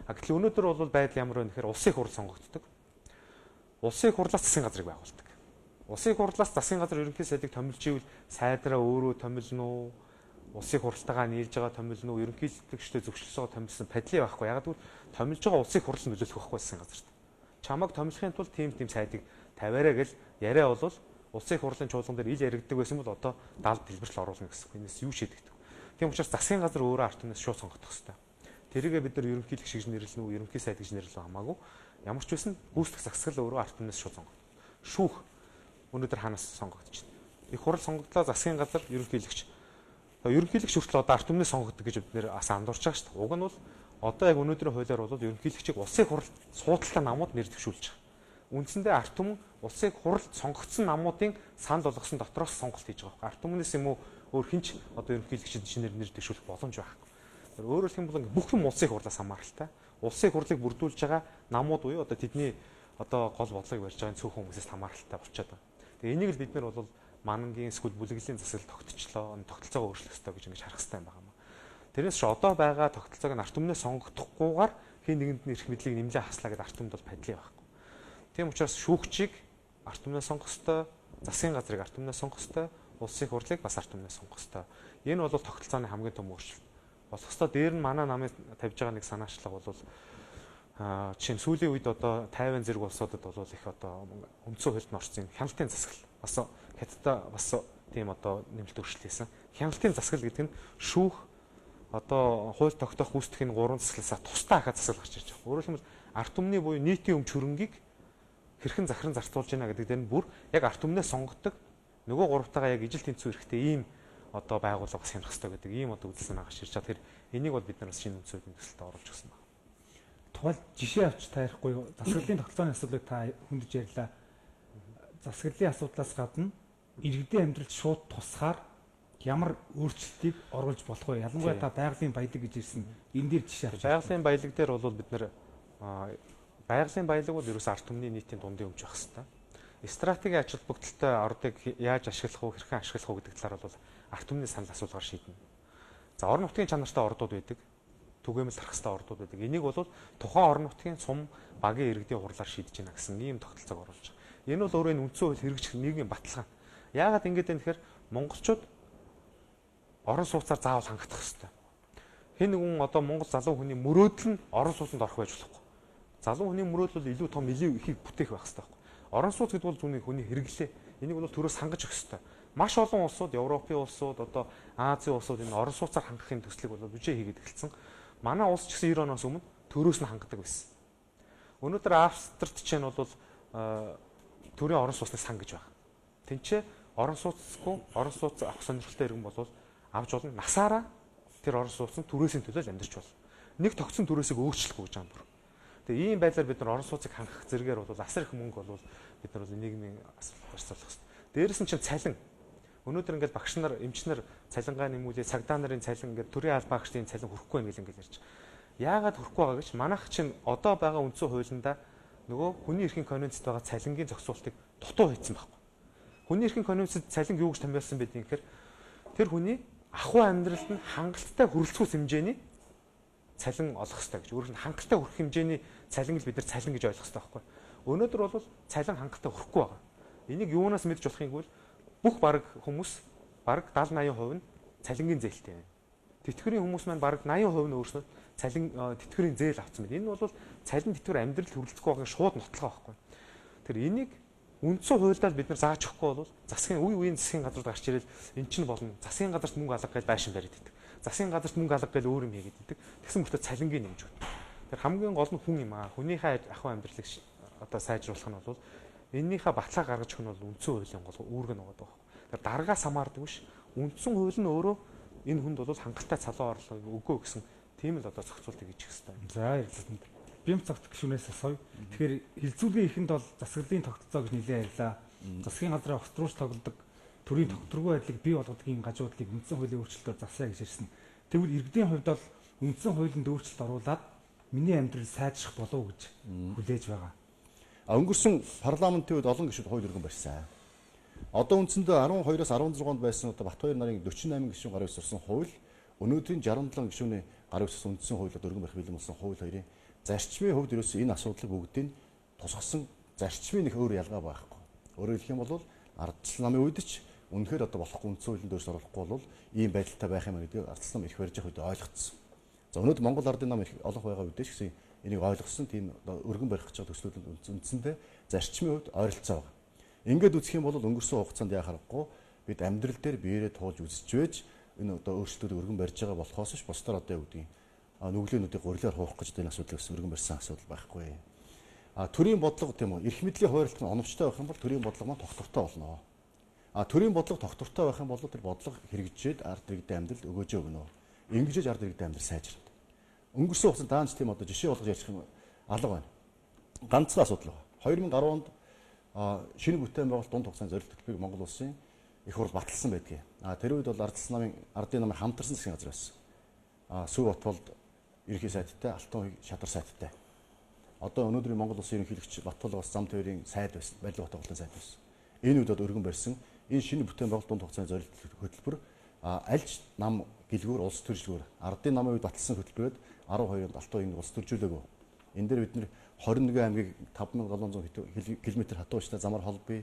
А гэтэл өнөөдөр бол байдал ямар вэ гэхээр улсын хурал сонгогддог. Улсын хурлаас засгийн газрыг байгуулдаг. Улсын хурлаас засгийн газар ерөнхий сайдыг томилж ивэл сайдраа өөрөө томилно уу? Улсын хуралтайгаа нийлж байгаа томилно уу? Ерөнхийлөгчтэй зөвшөөрлөсөөр томилсон падли байхгүй. Яг гэвэл томилж байгаа улсын хурал нь нөлөөлөх байхгүй засгийн газарт. Чамайг томилохын тулд тийм сайдыг тавиараа гэл яриа бол улсын хурлын чуулган дээр ил яригддаг байсан бол одоо даалд дэлбэрэл оруулна гэсэн. Энэс юу шийдэгдэг. Тийм учраас засгийн газар өөрөө арт түмнээс шууд сонгогдох хэрэгтэй. Тэрийгээ бид нар ерөнхийлөгч гэж нэрлэнэ үү, ерөнхий сайд гэж нэрлэнэ хамаагүй. Ямар ч байсан гүйцэтгэх засаглал өөрөө арт түмнээс шууд сонгогдно. Шүүх өнөөдөр ханаас сонгогдож байна. Их хурал сонгогдлоо, засгийн газар, ерөнхийлөгч. Ерөнхийлөгч хүртэл одоо арт түмнээс сонгогддог гэж бид нэр бас андуурч байгаа шүү дээ. Уг нь бол одоо яг өнөөдрийн хуулиар бол ерөнхийлөгчийг улсын хурал суудалтай намууд нэр дэвшүүлж байгаа. Үндсэндээ арт түмэн улсын хуралд сонгогдсон намуудын санал болгосон дотроос сонголт хийж байгаа. Арт түмнээс юм уу өөр хинч одоо ерөнхийлөгчд шинээр нэр дэвшүүлэх боломж байхгүй. Өөрөөр хэлбэл бүх юм улсын хурлаас хамааралтай. Улсын хурлыг бүрдүүлж байгаа намууд буюу одоо тэдний одоо гол бодлогыг барьж байгаа цөөхөн хүмүүсээс хамааралтай болчиход байна. Тэгээ энийг л бид нар бол манангийн эсвэл бүлэглэлийн засаглал тогтчлоо, тогтолцоогоо өөрчлөх хэрэгтэй гэж ингэж харах хэрэгтэй байгаа юм. Тэрнээс ч одоо байгаа тогтолцоог нь арт түмнээс сонгогдохгүйгээр хин нэгэнд нь эрх мэдлийг нэмлээ хаслаа гэдэг арт түмэнд бол падли байхгүй. Тийм учраас шүүгчийг арт түмнээс сонгох ёстой, засгийн газрыг арт түмнээс сонгох ёстой, улсын хурлыг бас арт түмнээс сонгох ёстой. Энэ бол тогтолцооны хамгийн том өөрчлөлт. Болох ёстой дээр нь манай намын тавьж байгаа нэг санаачлага бол чинь сүүлийн үед одоо 50 зэрэг улсуудад бол их одоо үндсэн хуульд нь орсон хяналтын засаглал бас хятадтай бас тийм одоо нэмэлт өөрчлөлт хийсэн. Хяналтын засаглал гэдэг нь шүүх одоо хууль тогтоох гүйцэтгэхийн 3 засаглалсаа тусдаа ахаа засаглал гарч ирж байгаа. Өөрөөр хэлбэл арт түмний буюу нийтийн өмч хөрөнгийг хэрхэн захиран зарцуулж байна гэдэг дээр нь бүр яг арт түмнээс сонгогддог нөгөө гуравтайгаа яг ижил тэнцүү эрэхтэй ийм одоо байгууллага бас хянах хэрэгтэй гэдэг ийм одоо үзэл санаа гарч ирж байгаа. Тэгэхээр энийг бол бид нар бас шинэ үндсүүдийн төсөлд оруулж гисэн байна.
Тухайл жишээ авч таарахгүй засаглалын тогтолцооны асуудлыг та хүндэж ярьлаа. Засаглалын асуудлаас гадна иргэдийн амьдралд шууд тусахаар ямар өөрчлөлтийг оруулж болох вэ? Ялангуяа та байгалийн баялаг гэж ирсэн. Энэ дээр жишээ авч.
Байгалийн баялаг дээр бол бид нар байгалийн баялаг бол ерөөс ард түмний нийтийн дундын өмч байх хэрэгтэй. Стратегийн ач холбогдолтой ордыг яаж ашиглах уу, хэрхэн ашиглах уу гэдэг талаар бол ард түмний санал асуулгаар шийднэ. За орон нутгийн чанартай ордууд байдаг. Түгээмэл тарах хэвээр ордууд байдаг. Энийг бол тухайн орон нутгийн сум багийн иргэдийн хурлаар шийдэж байна гэсэн ийм тогтолцоог оруулж байгаа. Энэ бол өөрөө үндсэн хууль хэрэгжих нийгмийн баталгаа. Яагаад ингэж вэ гэхээр монголчууд орон сууцаар заавал хангах хэрэгтэй. Хэн нэгэн одоо монгол залуу хүний мөрөөдөл нь орон сууцанд орох байж болохгүй. Залуу хүний мөрөөдөл бол илүү том ихийг бүтээх байх хэрэгтэй. Орон сууц гэдэг бол зүүнний хүний хэрэглээ. Энийг бол төрөөс хангаж өгөх хэрэгтэй. Маш олон улсууд, Европын улсууд, одоо Азийн улсууд энэ орон сууцаар хангахын төслийг бол үжээ хийгээд эхэлсэн. Манай улс ч гэсэн 90 оноос өмнө төрөөс нь хангадаг байсан. Өнөөдөр Австрид ч нь бол төрийн орон сууцны сан гэж байна. Тинчээ орон сууцгүй, орон сууц авах сонирхолтой иргэн бол авч болно. Насаараа тэр орон сууц нь төрөөсийн төлөө амьдарч болно. Нэг тогтсон төрөөсийг өөрчлөхгүй гэж байгаа юм. Тэгээ ийм байдлаар бид нар орон сууцыг хангах зэрэгээр бол асар их мөнгө бол бид нар нийгмийн асуудал гарцуулах хэрэгтэй. Дээрээс нь чинь цалин. Өнөөдөр ингээд багш нар, эмч нар цалингаа нэмүүлээ, цагдаа нарын цалин ингээд төрийн албан хаагчдын цалин хүрэхгүй байх гэж ярьж. Яагаад хүрэхгүй байгаа гэж манайх чинь одоо байгаа үндсэн хуулиндаа нөгөө хүний эрхийн конвенцэд байгаа цалингийн зохицуултыг дутуу хийсэн байхгүй. Хүний эрхийн конвенцэд цалин юу гэж томьёолсон байдгийг гэхээр тэр хүний ахуй амьдралд нь хангалттай хүрэлцүүлэх хэмжээний цалин олох хэрэгтэй гэж. Өөрөөр нь хангалттай хүрэх хэмжээний цалин л бид нар цалин гэж ойлгох хэрэгтэй байхгүй. Өнөөдөр бол цалин хангалттай хүрэхгүй байгаа. Энийг юунаас мэдж болох юм бол бүх бараг хүмүүс бараг 70-80% нь цалингийн зээлтэй байна. Тэтгэврийн хүмүүс маань бараг 80% нь өөрснөө цалин тэтгэврийн зээл авсан байна. Энэ бол цалин тэтгэвэр амьдралд хүрэлцэхгүй байгаа шууд нотлогоо байхгүй. Тэр энийг үндсэн хуульдаа бид нар зааж өгөхгүй бол засгийн үеийн засгийн газарт гарч ирэл эн чинь болно. Засгийн газарт мөнгө алга гэж байшин бариад идэг. Засгийн газарт мөнгө алга гэж өөр юм хийгээд идэг. Тэгсэн мөртөө цалингийн нэмж өгнө. Тэр хамгийн гол нь хүн юм аа. Хүнийхээ ахуй амьдралыг одоо сайжруулах нь бол эннийхээ батлаа гаргаж өгөх нь бол үндсэн хуулийн гол үүрэг нь байгаа. Тэр дараагаас хамаардаг биш. Үндсэн хууль нь өөрөө энэ хүнд бол хангалттай цалин орлого өгөө гэсэн тийм л одоо зохицуултыг хийж хэвээр байна.
За ярилцсан. Бим цагт гишүүнээс асууя. Тэгэхээр хилцүүлгийн эхэнд бол засаглалын тогтолцоо гэж нэлээд ярьлаа. Засгийн газрын огцруулж тоглодог төрийн тогтворгүй байдлыг бий болгодгийн гажуудлыг үндсэн хуулийн өөрчлөлтөөр засъя гэж ирсэн. Тэгвэл иргэдийн хувьд бол үндсэн хуулинд өөрчлөлт оруулаад миний амьдрал сайжрах болов уу гэж хүлээж байгаа.
Өнгөрсөн парламентын үед олон гишүүд хууль өргөн барьсан. Одоо үндсэндээ 12-оос 16 онд байсан одоо Батбаяр нарын 48 гишүүн гарын үсэрсэн хууль өнөөдрийн 67 гишүүний гарын үсэрсэн үндсэн хуулиуд өргөн барих бэлэн болсон хууль хоёрын зарчмын хувьд ерөөсөө энэ асуудлыг бүгдийг тусгасан зарчмын их өөр ялгаа байхгүй. Өөрөөр хэлэх юм бол ардчил намын үед ч үнэхээр одоо болохгүй үндсэн хуулинд өөрчлөлт оруулахгүй бол ийм байдалтай байх юм гэдгийг ардчил нам их барьж явах үед ойлгоцсон. За өнөөдөр Монгол ардын нам их олох байгаа үедээ ч гэсэн энийг ойлгосон тийм өргөн барих гэж байгаа төслүүд үндсэндээ зарчмын хувьд ойролцоо байгаа. Ингээд үзэх юм бол өнгөрсөн хугацаанд яа харахгүй бид амьдрал дээр биеэрээ туулж үзэж байж энэ одоо өөрчлөлтүүд өргөн барьж байгаа болохоос ш бусдаар одоо юу гэдгийг нүглээнүүдийг гурилаар хуурах гэж энэ асуудлыг өргөн барьсан асуудал байхгүй. Төрийн бодлого тийм үү эрх мэдлийн хуваарлт нь оновчтой байх юм бол төрийн бодлого маань тогтвортой болно. Төрийн бодлого тогтвортой байх юм бол тэр бодлого хэрэгжээд ард иргэдэд амьдралд өгөөж өгнө. Ингэж ард иргэдэд амьдрал сайжирна. Өнгөрсөн хугацаанд даанч тийм одоо жишээ болгож ярьчих юм алга байна. Ганцхан асуудал байна. 2010 онд шинэ бүтээн байгуулалт дунд хугацааны зорилт төлбөрийг Монгол улсын их хурл баталсан байдгийг. Тэр үед бол ардын намын хамтарсан засгийн газар байсан. Сүв Батболд ерөнхий сайттай, Алтан уугийн шадар сайттай. Одоо өнөөдрийн Монгол улсын ерөнхийлөгч Батбол бас зам тээврийн сайд байсан, барилга батгалын сайд байсан. Энэ үед өргөн барьсан энэ шинэ бүтээн байгуулалт дунд хугацааны зорилт хөтөлбөр альж нам гэлгүүр улс төржлгүүр ардын намын үед баталсан хөтөлбөрөд 12-нд Алтан уугийн улс төржүүлээгөө. Энэ дээр бид нэр 21 аймгийг 5700 км хатуучтай замаар холбоё.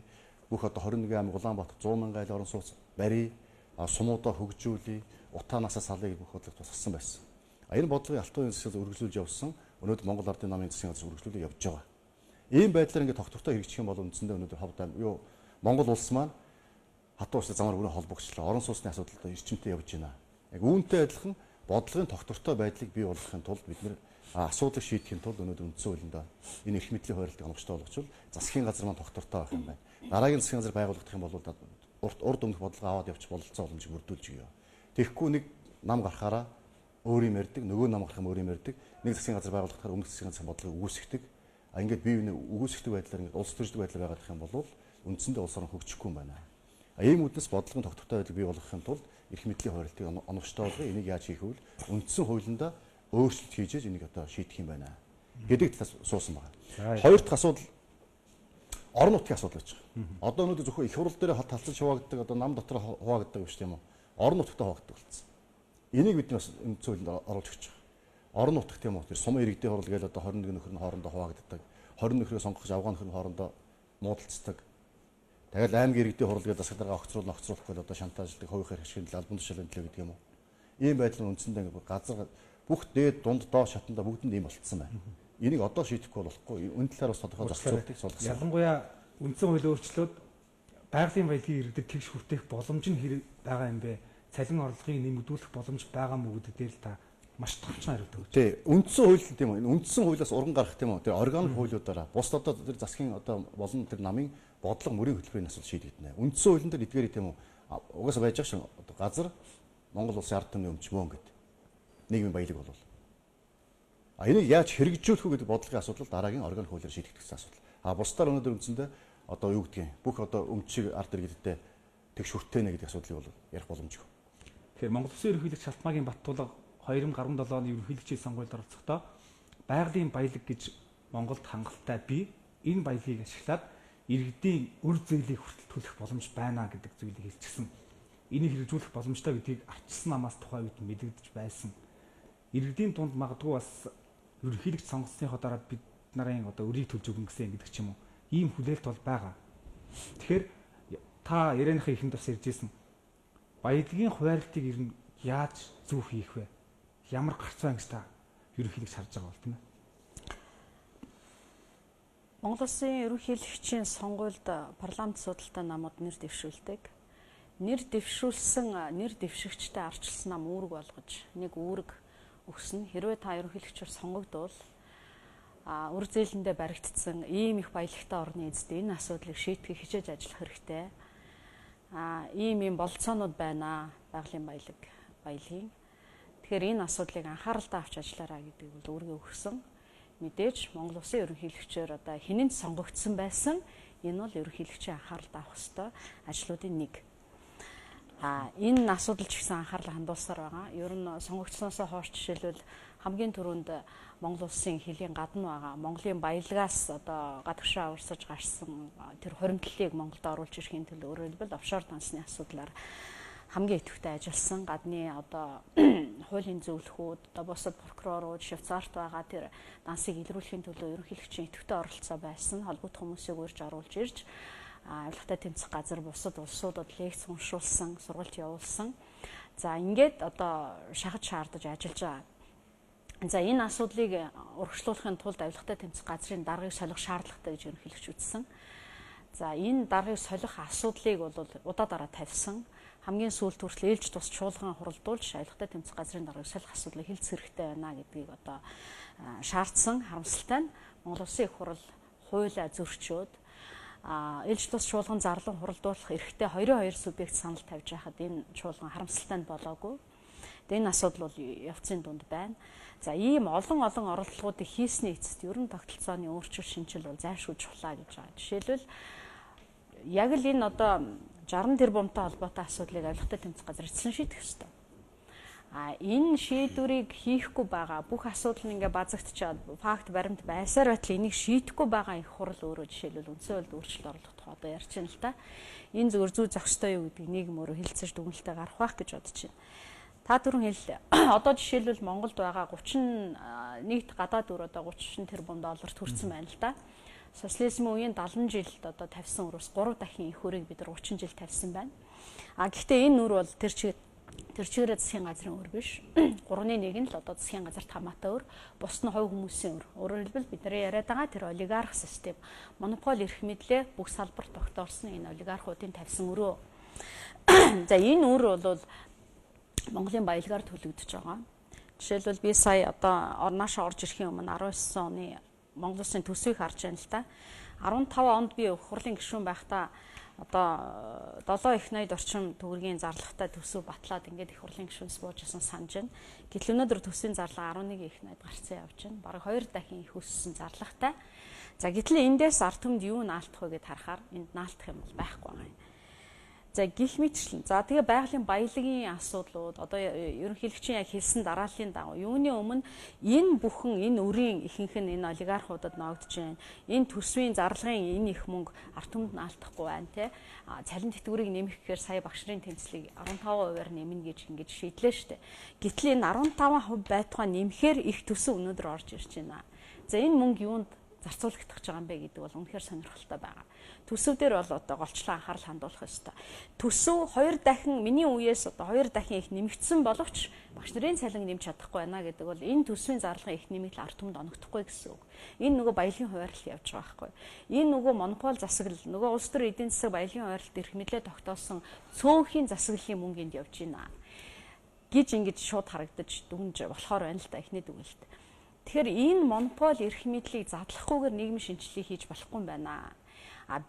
Бүх одоо 21 аймаг Улаанбаатар 100 мянган айл орон сууц барья. Сумуудаа хөгжүүлье. Утаанаас салъя бүх бодлого тусгасан байсан. Энэ бодлогыг Алтан уугийн засгаас үргэлжлүүлж явсан. Өнөөдөр Монгол ардын намын засгийн газар үргэлжлүүлж явж байгаа. Ийм байдлаар ингээд тогтвортой хэрэгжих юм бол үндсэндээ өнөөдөр хавд юу Монгол улс маань хатуучтай замаар өрөө холбогчлоо. Орон сууцны асуудалтай эрчимтэй явж байна. Яг үүнтэй адилхан бодлогын тогтвортой байдлыг бий болгохын тулд бид нэр асуудлыг шийдэхин тулд өнөөдөр үндсэн хуулиндаа энэ эрх мэдлийн хуваарлтыг оновчтой болгочвол засгийн газар маань тогтвортой байх юм байна. Дараагийн засгийн газар байгуулагдах юм бол урд өмнөх бодлого аваад явчих бололцоо боломжийг бүрдүүлж өгье. Тэгэхгүй нэг нам гарахаараа өөрийн ярьдаг, нөгөө нам гарах юм өөрийн ярьдаг, нэг засгийн газар байгуулахаар өмнөх засгийн газрын бодлогыг үгүйсгдэг. Ингээд бие биенээ үгүйсгдэг байдлаар ингээд улс төрөлждөг байдлаар байгаад их юм бол үндсэндээ улс орон хөгжихгүй юм байна. Ийм үднэс бодлогын тогтвортой байдлыг бий болгохын тулд эрх мэдлийн хуваарлтыг оновчтой болгох, энийг яаж хийх вэ? Үндсэн хуулиндаа өөрчлөлт хийж энийг одоо шийдэх юм байна гэдэг талаас суусан байна. Хоёр дахь асуудал орон нутгийн асуудал гэж байна. Одоо өнөөдөр зөвхөн их хурл дээр талцаж хуваагддаг, одоо нам дотор хуваагддаг биш тийм үү? Орон нутгад хуваагддаг болсон. Энийг бид бас үндсэн хуулинд оруулж өгч байгаа. Орон нутгт тийм үү? Сум иргэдийн хурл гэж одоо 21 нөхөр нь хоорондоо хуваагддаг. 20 нөхрөө сонгох авгаан нөхөр нь хоорондоо муудалцдаг. Тэгэл аймаг иргэдийн хурл гэж засаг дарга огцруулах гэж одоо шантааждаг, хувийн хэрэг шиг албан тушаалын төлөө гэдэг юм уу? Ийм байдлаар үндсэндээ газар бүх дээд дунд доо шатанда бүгдэнд ийм болцсон байна. Энийг одоо шийдэхгүй болохгүй. Энэ талаар бас тодорхой зохицуултыг суулгасан.
Ялангуяа үндсэн хууль өөрчлөлт байгалийн баялагын иргэдэд тэгш хүртэх боломж нь хэрэг байгаа юм бэ? Цалин орлогыг нэмэгдүүлэх боломж байгаа мó гэдэг дээр л та маш товчхон хариулт өгч.
Тий, үндсэн хууль тийм үү? Үндсэн хуулиас уран гарах тийм үү? Тэр органик хуулиудаараа бус одоо тэр засгийн одоо болон тэр намын бодлого мөрийн хөтөлбөрийн асуудал шийдэгдэнэ. Үндсэн хуулийн дээр эдгээр тийм үү? Угаасаа байж байгаа шүү. Одоо газар Монгол улсын ард түмний өмчмөн гэдэг. Нийгмийн баялаг болов. Энийг яаж хэрэгжүүлэх вэ гэдэг бодлогын асуудал дараагийн органик хуулиар шийдэгдэх асуудал. Бусдаар өнөөдөр үндсэндээ одоо юу гэдгийг бүх одоо өмчийг ард иргэдтэй тэгш хүртэнэ гэдэг асуудлыг бол ярих боломжгүй.
Тэгэхээр Монгол Улсын ерөнхийлөгч Шалтмаагийн Баттулга 2017 оны ерөнхийлөгчийн сонгуульд оролцохдоо байгалийн баялаг гэж Монголд хангалттай бий. Энэ баялагийг ашиглаад иргэдийн үр зээлийг хүртэл төлөх боломж байна гэдэг зүйлийг хэлчихсэн. Энийг хэрэгжүүлэх боломжтой гэдгийг арчилсан намаас тухайн үед мэдэгдэж байсан. Иргэдийн дунд магадгүй бас ерөнхийлөгч сонгогдсныхоо дараа бид нарын одоо өрийг төлж өгнө гэсэн гэдэг ч юм уу. Ийм хүлээлт бол байгаа. Тэгэхээр та ярианыхаа ихэнд бас ярьжсэн баялагын хуваарлтыг ер нь яаж зөв хийх вэ? Ямар гарц байна гэж та ерөнхийлөгч харж байгаа бол тийм ээ.
Монгол Улсын ерөнхийлөгчийн сонгуульд парламент судалтай намууд нэр дэвшүүлдэг. Нэр дэвшигчтэй арчилсан нам үүрэг болгож нэг үүрэг өгсөн. Хэрвээ та ерөнхийлөгчөөр сонгогдвол үр зээлэндээ баригдсан ийм их баялагтай орны эзэд энэ асуудлыг шийдэхийг хичээж ажиллах хэрэгтэй. Ийм болцоонууд байна байгалийн баялагын. Тэгэхээр энэ асуудлыг анхааралтай авч ажиллаарай гэдэг бол үүргээ өгсөн. Мэдээж Монгол Улсын ерөнхийлөгчөөр одоо хинэн сонгогдсон байсан. Энэ бол ерөнхийлөгчийн анхааралтай авах ёстой ажлуудын нэг. Энэ асуудал ч гэсэн анхаарлаа хандуулсаар байгаа. Ер нь сонгогдсноос хойш жишээлбэл хамгийн түрүүнд Монгол Улсын хилийн гадна байгаа Монголын баялагаас одоо гадагшаа урсаж гарсан тэр хоримтлалыг Монголд оруулж ирэхийн төлөө өөрөөр хэлбэл офшор дансны асуудлаар хамгийн идэвхтэй ажилласан гадны одоо хуулийн зөвлөхүүд одоо бусад прокурорууд Швейцарт байгаа тэр дансыг илрүүлэхийн төлөө ерөнхийлөгчийн идэвхтэй оролцоо байсан холбогдох хүмүүсийг урьж оруулж ирж авилгатай тэмцэх газар бусад улсуудад лекц уншуулсан, сургалт явуулсан. За ингээд одоо шахаж шаардаж ажиллаж байгаа. За энэ асуудлыг урагшлуулахын тулд авилгатай тэмцэх газрын даргыг солих шаардлагатай гэж ерөнхийлөгч үзсэн. За энэ даргыг солих асуудлыг бол удаа дараа тавьсан. Хамгийн сүүлд хүртэл ээлж тус чуулган хуралдуулж авилгатай тэмцэх газрын даргыг солих асуудлыг хэлц хэрэгтэй байна гэдгийг одоо шаардсан. Харамсалтай нь Монгол Улсын их хурал хуулиа зөрчөөд ээлж тус чуулган зарлан хуралдуулах эрхтэй 22 субъект санал тавьж байхад энэ чуулган харамсалтай нь болоогүй. Энэ асуудал бол явцын дунд байна. За ийм олон оролдлогуудыг хийсний эцэст ерөн тогтолцооны өөрчлөлт шинжил бол зайлшгүй чухлаа гэж байгаа. Жишээлбэл яг л энэ одоо 60 тэрбумтай холбоотой асуудлыг авилгатай тэмцэх газар эцэслэн шийдэх ёстой. Энэ шийдвэрийг хийхгүй байгаа бүх асуудал нь ингээ базагдчихад факт баримт байсаар байтал энийг шийдэхгүй байгаа их хурал өөрөө жишээлбэл үндсэн хуульд өөрчлөлт оруулах тухай одоо ярьж байна л да. Энэ зөвхөн зүй зах ёстой юу гэдгийг нийгэм өөрөө хэлэлцэж дүгнэлтээ гарах байх гэж бодож байна. Та түрүүн хэллээ. Одоо жишээлбэл Монголд байгаа 30 нийт гадаад өр одоо 30 тэрбум долларт хүрсэн байна л да. Социализмын үеийн 70 жилд одоо тавьсан өрөөс 3 дахин их өрийг бид 30 жил тавьсан байна. Гэхдээ энэ үр бол тэр чигээрээ засгийн газрын өр биш. 3-1 нь л одоо засгийн газарт хамаатай өр, бус нь хувь хүмүүсийн өр. Өөрөөр хэлбэл бидний яриад байгаа тэр олигарх систем, монопол эрх мэдлээ бүх салбарт тогтоорсон энэ олигархуудын тавьсан өрөө. За энэ өр бол Монголын баялагаар төлөгдөж байгаа. Жишээлбэл би сая одоо орноошоо орж ирэхийн өмнө 19 оны Монгол Улсын төсвийг харж байна л да. 15 онд би хурлын гишүүн байхдаа одоо 7 их 80 орчим төгрөгийн зарлагтай төсөв батлаад ингээд их хурлын гишүүнс буужсан санаж байна. Гэтэл өнөөдөр төсвийн зарлага 11 их 80 гарцсан явж байна. Бараг 2 дахин их өссөн зарлагтай. За гэтэл эндээс ард түмэнд юу наалтах вэ гэд харахаар энд наалтах юм бол байхгүй байгаа юм. За гих мэтчлэн. За тэгээ байгалийн баялагын асуудлууд одоо ерөнхийлөгчийн яг хэлсэн дарааллын дагуу юуны өмнө энэ бүхэн энэ өрийн ихэнх нь энэ олигархуудад ноогдож байна. Энэ төсвийн зарлагын энэ их мөнгө ард түмэнд наалтахгүй байна те. Цалин тэтгэврийг нэмэх гэхээр сая багш нарын тэнцлийг 15%-аар нэмнэ гэж ингэж шийдлээ шүү дээ. Гэтэл энэ 15% байтугай нэмэхээр их төсөв өнөөдөр орж ирж байна. За энэ мөнгө юунд зарцуулагдах гэж байгаа юм бэ гэдэг бол үнэхээр сонирхолтой байгаа. Төсөв дээр бол одоо голчлон анхаарал хандуулах ёстой. Төсөв 2 дахин миний үеэс одоо 2 дахин их нэмэгдсэн боловч багш нарын цалин нэмж чадахгүй байна гэдэг бол энэ төсвийн зарлагын их нэмэгдэл ард түмэнд оногдохгүй гэсэн үг. Энэ нөгөө баялагын хуваарлалт явж байгаа байхгүй. Энэ нөгөө монопол засаглал нөгөө улс төр эдийн засаг баялагын хуваарлалт эрх мэдлээ тогтоосон цөөнхийн засаглалын мөнгөнд явж байна гэж ингэж шууд харагдаж дүнж болохоор байна л да эхний дүгнэлт. Тэгэхээр энэ монопол эрх мэдлийг задлахгүйгээр нийгмийн шинжилгээ хийж болохгүй юм байна.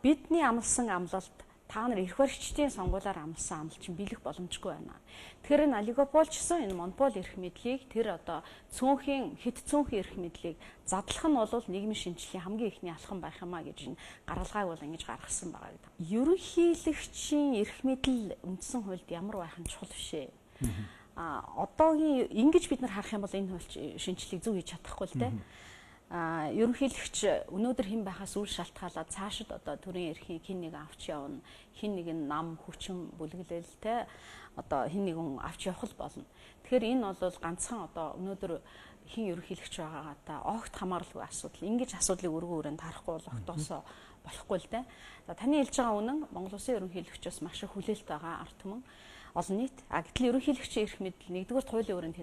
Бидний амлсан амлалт та нар эрх баригчдын сонгуулиар амлсан амлалт чинь биелэх боломжгүй байна. Тэгэхээр энэ олигополчсон энэ монопол эрх мэдлийг тэр одоо цөөнхийн эрх мэдлийг задлах нь бол нийгмийн шинжилгээний хамгийн ихний алхам байх юмаа гэж энэ гаргалгааг бол ингэж гаргасан байгаа гэдэг. Ерөнхийлөгчийн эрх мэдэл үндсэн хуульд ямар байх нь чухал биш ээ. Одоогийн ингэж бид нар харах юм бол энэ хууль шинжилгээг зөв хийж чадахгүй л дээ. Ерөнхийлөгч өнөөдөр хэн байхаас үл шалтгаалаад цаашид одоо төрийн эрхийн хин нэг авч явна, хин нэг нь нам хүчин бүлэглэлтэй одоо хин нэгэн авч явах болно. Тэгэхээр энэ бол ганцхан одоо өнөөдөр хин ерөнхийлөгч байгаагаа та огт хамааралгүй асуудал. Ингэж асуудлыг өргөн хүрээнд харахгүй бол огтоосоо болохгүй л дээ. За таны хэлж байгаа үнэн Монгол Улсын ерөнхийлөгчөөс маш их хүлээлт байгаа ард түмэн олон нийт. Гэтэл ерөнхийлөгчийн эрх мэдэл нэгдүгээр хуулийн өрөөнд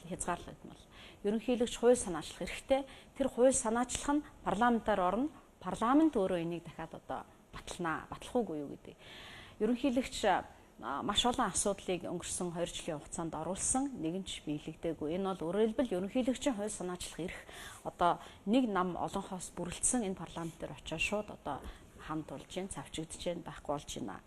хязгаарлагдмал. Ерөнхийлөгч хууль санаачлах хэрэгтэй. Тэр хууль санаачлах нь парламентаар орно. Парламент өөрөө энийг дахиад одоо батлах уугүй юу гэдэг. Ерөнхийлөгч маш олон асуудлыг өнгөрсөн 2 жилийн хугацаанд оруулсан, нэгэн ч биелэгдээгүй. Энэ бол өөрөөр хэлбэл ерөнхийлөгчийн хууль санаачлах эрх одоо нэг нам олонхоос бүрэлдсэн энэ парламент дээр очиж шууд одоо хамт болж гин цавчигдж гин байхгүй болж байна.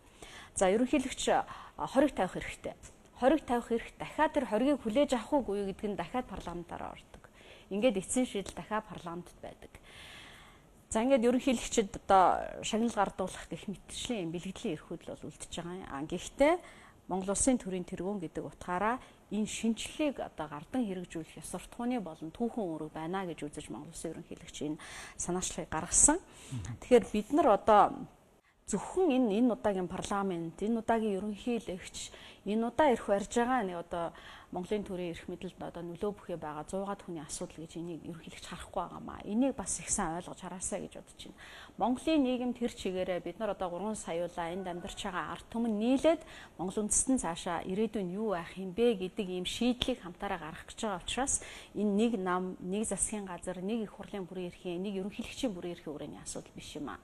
За ерөнхийлөгч хориг тавих хэрэгтэй. Хориг тавих эрх дахиад тэр хоригийг хүлээж авах уугүй юу гэдэг нь дахиад парламентаар ордог. Ингээд эцсийн шийдэл дахиад парламентд байдаг. За ингээд ерөнхийлөгчд одоо шагнал гардуулах гэх мэтчлийн бэлгэдлийн эрхүүд л үлдчихэж байгаа юм. Гэхдээ Монгол Улсын төрийн тэргуун гэдэг утгаараа энэ шинжилгээг одоо гардан хэрэгжүүлэх ёс суртахууны болон түүхэн үүрэг байна гэж үзэж Монгол Улсын ерөнхийлөгч энэ санаачлалыг гаргасан. Тэгэхээр бид нар одоо зөвхөн энэ удаагийн парламент, энэ удаагийн ерөнхийлөгч, энэ удаа ирэх барьж байгаа нэг одоо Монголын төрийн эрх мэдэлд одоо нөлөө бүхий байгаа 100-аад хүний асуудал гэж энийг ерөнхийлөгч харахгүй байгаамаа. Энийг бас их сайн ойлгож хараасаа гэж бодож байна. Монголын нийгэм тэр чигээрээ бид нар одоо 3 саяулаа энд амьдарч байгаа ард түмэн нийлээд Монгол үндэстэн цаашаа ирээдүйн юу байх юм бэ гэдэг ийм шийдлийг хамтаараа гаргах гэж байгаа учраас энэ нэг нам, нэг засгийн газар, нэг их хурлын бүрийн эрхийн, нэг ерөнхийлөгчийн бүрийн эрхийн хүрээний асуудал биш юм аа.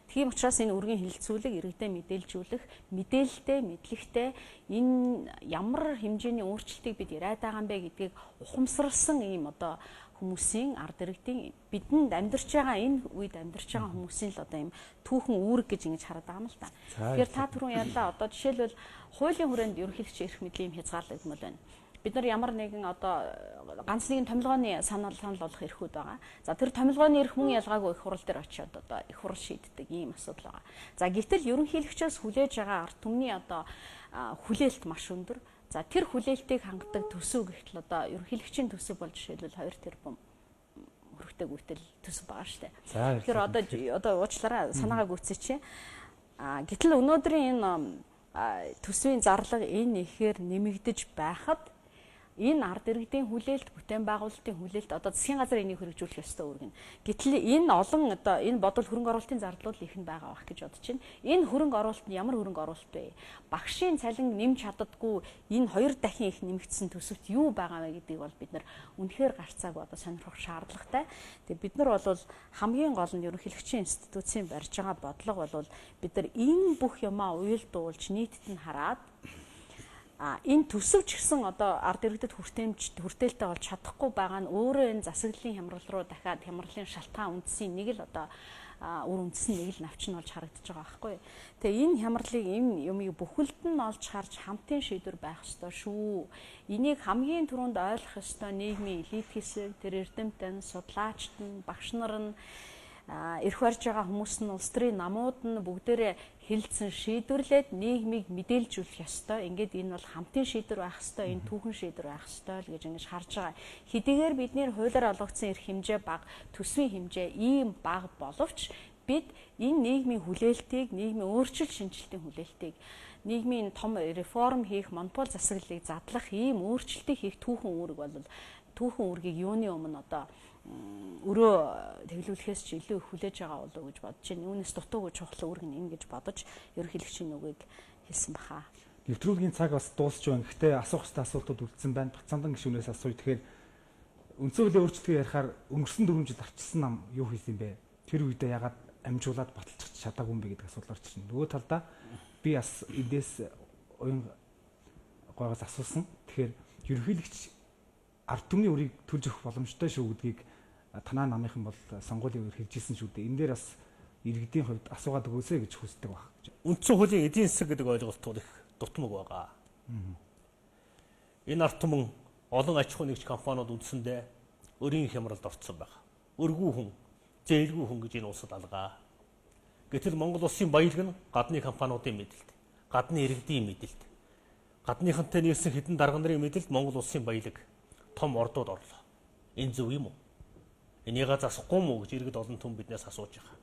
Тийм учраас энэ үргийн хилцүүлэг иргэдэд мэдээлжүүлэх, мэдээлэлтэй, мэдлэгтэй энэ ямар хэмжээний өөрчлөлтийг бид яриад байгаа юм бэ гэдгийг ухамсарласан ийм одоо хүмүүсийн ард иргэдийн бидэнд амьдарч байгаа энэ үед амьдарч байгаа хүмүүсийн л одоо ийм түүхэн үүрэг гэж ингэж хараад байгаа юм л та. Тэгэхээр та түрүүн ярьлаа одоо жишээлбэл хуулийн хүрээнд ерөнхийлөгчийн эрх мэдлийн хязгаарлагдмал байна. Бид нар ямар нэгэн одоо ганц нэгэн томилгооны санал болгох эрхүүд байгаа. За тэр томилгооны эрх мөн ялгаагүй их хурал дээр очиод одоо их хурал шийддэг ийм асуудал байгаа. За гэтэл ерөнхийлөгчөөс хүлээж байгаа ард түмний одоо хүлээлт маш өндөр. За тэр хүлээлтийг хангадаг төсөв гэхтэл одоо ерөнхийлөгчийн төсөв бол жишээлбэл 2 тэрбум хөрөгтэй гүйтэл төсөв байгаа шүү дээ. Тэгэхээр одоо уучлаарай санаагаа гүйцээч. Гэтэл өнөөдрийн энэ төсвийн зарлага энэ ихээр нэмэгдэж байхад энэ ард иргэдийн хүлээлт, бүтээн байгуулалтын хүлээлт одоо засгийн газар энийг хэрэгжүүлэх ёстой үүрэг нь. Гэтэл энэ олон одоо энэ бодвол хөрөнгө оруулалтын зардал их нь байгаа байх гэж бодож байна. Энэ хөрөнгө оруулалт нь ямар хөрөнгө оруулалт вэ? Багшийн цалин нэмж чаддаггүй энэ 2 дахин их нэмэгдсэн төсөвт юу байгаа вэ гэдгийг бол бид нар үнэхээр гарцааг одоо сонирхох шаардлагатай. Тэгээ бид нар бол хамгийн гол нь ерөнхийлөгчийн институцийн барьж байгаа бодлого бол бид нар энэ бүх юмаа уялдуулж нийтэд нь хараад энэ төсөв ч гэсэн одоо ард иргэдэд хүртээлтэй болж чадахгүй байгаа нь өөрөө энэ засаглалын хямрал руу дахиад хямралын шалтгаан үндсийн нэг л одоо үр үндэс нь нэг л навч нь болж харагдаж байгаа байхгүй. Тэгээ энэ хямралыг энэ юмыг бүхэлд нь олж харж хамтын шийдвэр байх ёстой шүү. Энийг хамгийн түрүүнд ойлгох ёстой нийгмийн элит хэсэг, тэр эрдэмтэн, судлаачид нь, багш нар нь, эрх барьж байгаа хүмүүс нь, улс төрийн намууд нь бүгдээрээ хэлэлцэн шийдвэрлээд нийгмийг мэдээлжүүлэх ёстой. Ингээд энэ бол хамтын шийдвэр байх ёстой, энэ түүхэн шийдвэр байх ёстой л гэж ингэж харж байгаа. Хэдийгээр бидний хуулиар олгогдсон эрх хэмжээ бага, төсвийн хэмжээ ийм бага боловч бид энэ нийгмийн хүлээлтийг, нийгмийн өөрчлөлт шинжилтийн хүлээлтийг, нийгмийн том реформ хийх, монопол засаглалыг задлах, ийм өөрчлөлтийг хийх түүхэн үүрэг бол түүхэн үүргийг юуны өмнө одоо өрөө тэглүүлэхээс ч илүү их хүлээж байгаа болов уу гэж бодож байна. Үүнээс дутуугүй чухал үүрэг нь энэ гэж бодож ерөнхийлөгчийн үгийг хэлсэн баха.
Нэвтрүүлгийн цаг бас дуусч байна. Гэхдээ асуух хэвээр асуултууд үлдсэн байна. Бацаандан гишүүнээс асууя. Тэгэхээр үндсэн хуулийн өөрчлөлтийг ярихаар өнгөрсөн 4 жил арчилсан нам юу хийсэн бэ? Тэр үедээ ягаад амжуулаад баталчих чадаагүй юм бэ гэдэг асуудал орж ирсэн. Нөгөө талдаа би бас эдээс уян гойгоос асуусан. Тэгэхээр ерөнхийлөгч ард түмний үрийг төлж өгөх боломжтой шүү гэдгийг танаа намынхан бол сонгуулийн үеэр хэлжсэн шүү дээ. Энэ дээр бас иргэдийн хувьд асуугаад өгөөсэй гэж хүсдэг баг.
Үндсэн хуулийн эдийн засаг гэдэг ойлголт их дутмаг байгаа. Энэ ард түмэн олон аж ахуй нэгж компаниуд үндсэндээ өрийн хямралд орцсон байна. Өргүү хүн, зээлгүй хүн гэж энэ улсад алгаа. Гэтэл Монгол улсын баялаг нь гадны компаниудын мэдэлд, гадны иргэдийн мэдэлд, гадныхантай нийлсэн хэдэн дарга нарын мэдэлд Монгол улсын баялаг том ордууд орлоо. Энэ зөв юм уу? Энийг засахгүй мүү гэж иргэд олон түн биднээс асууж байгаа.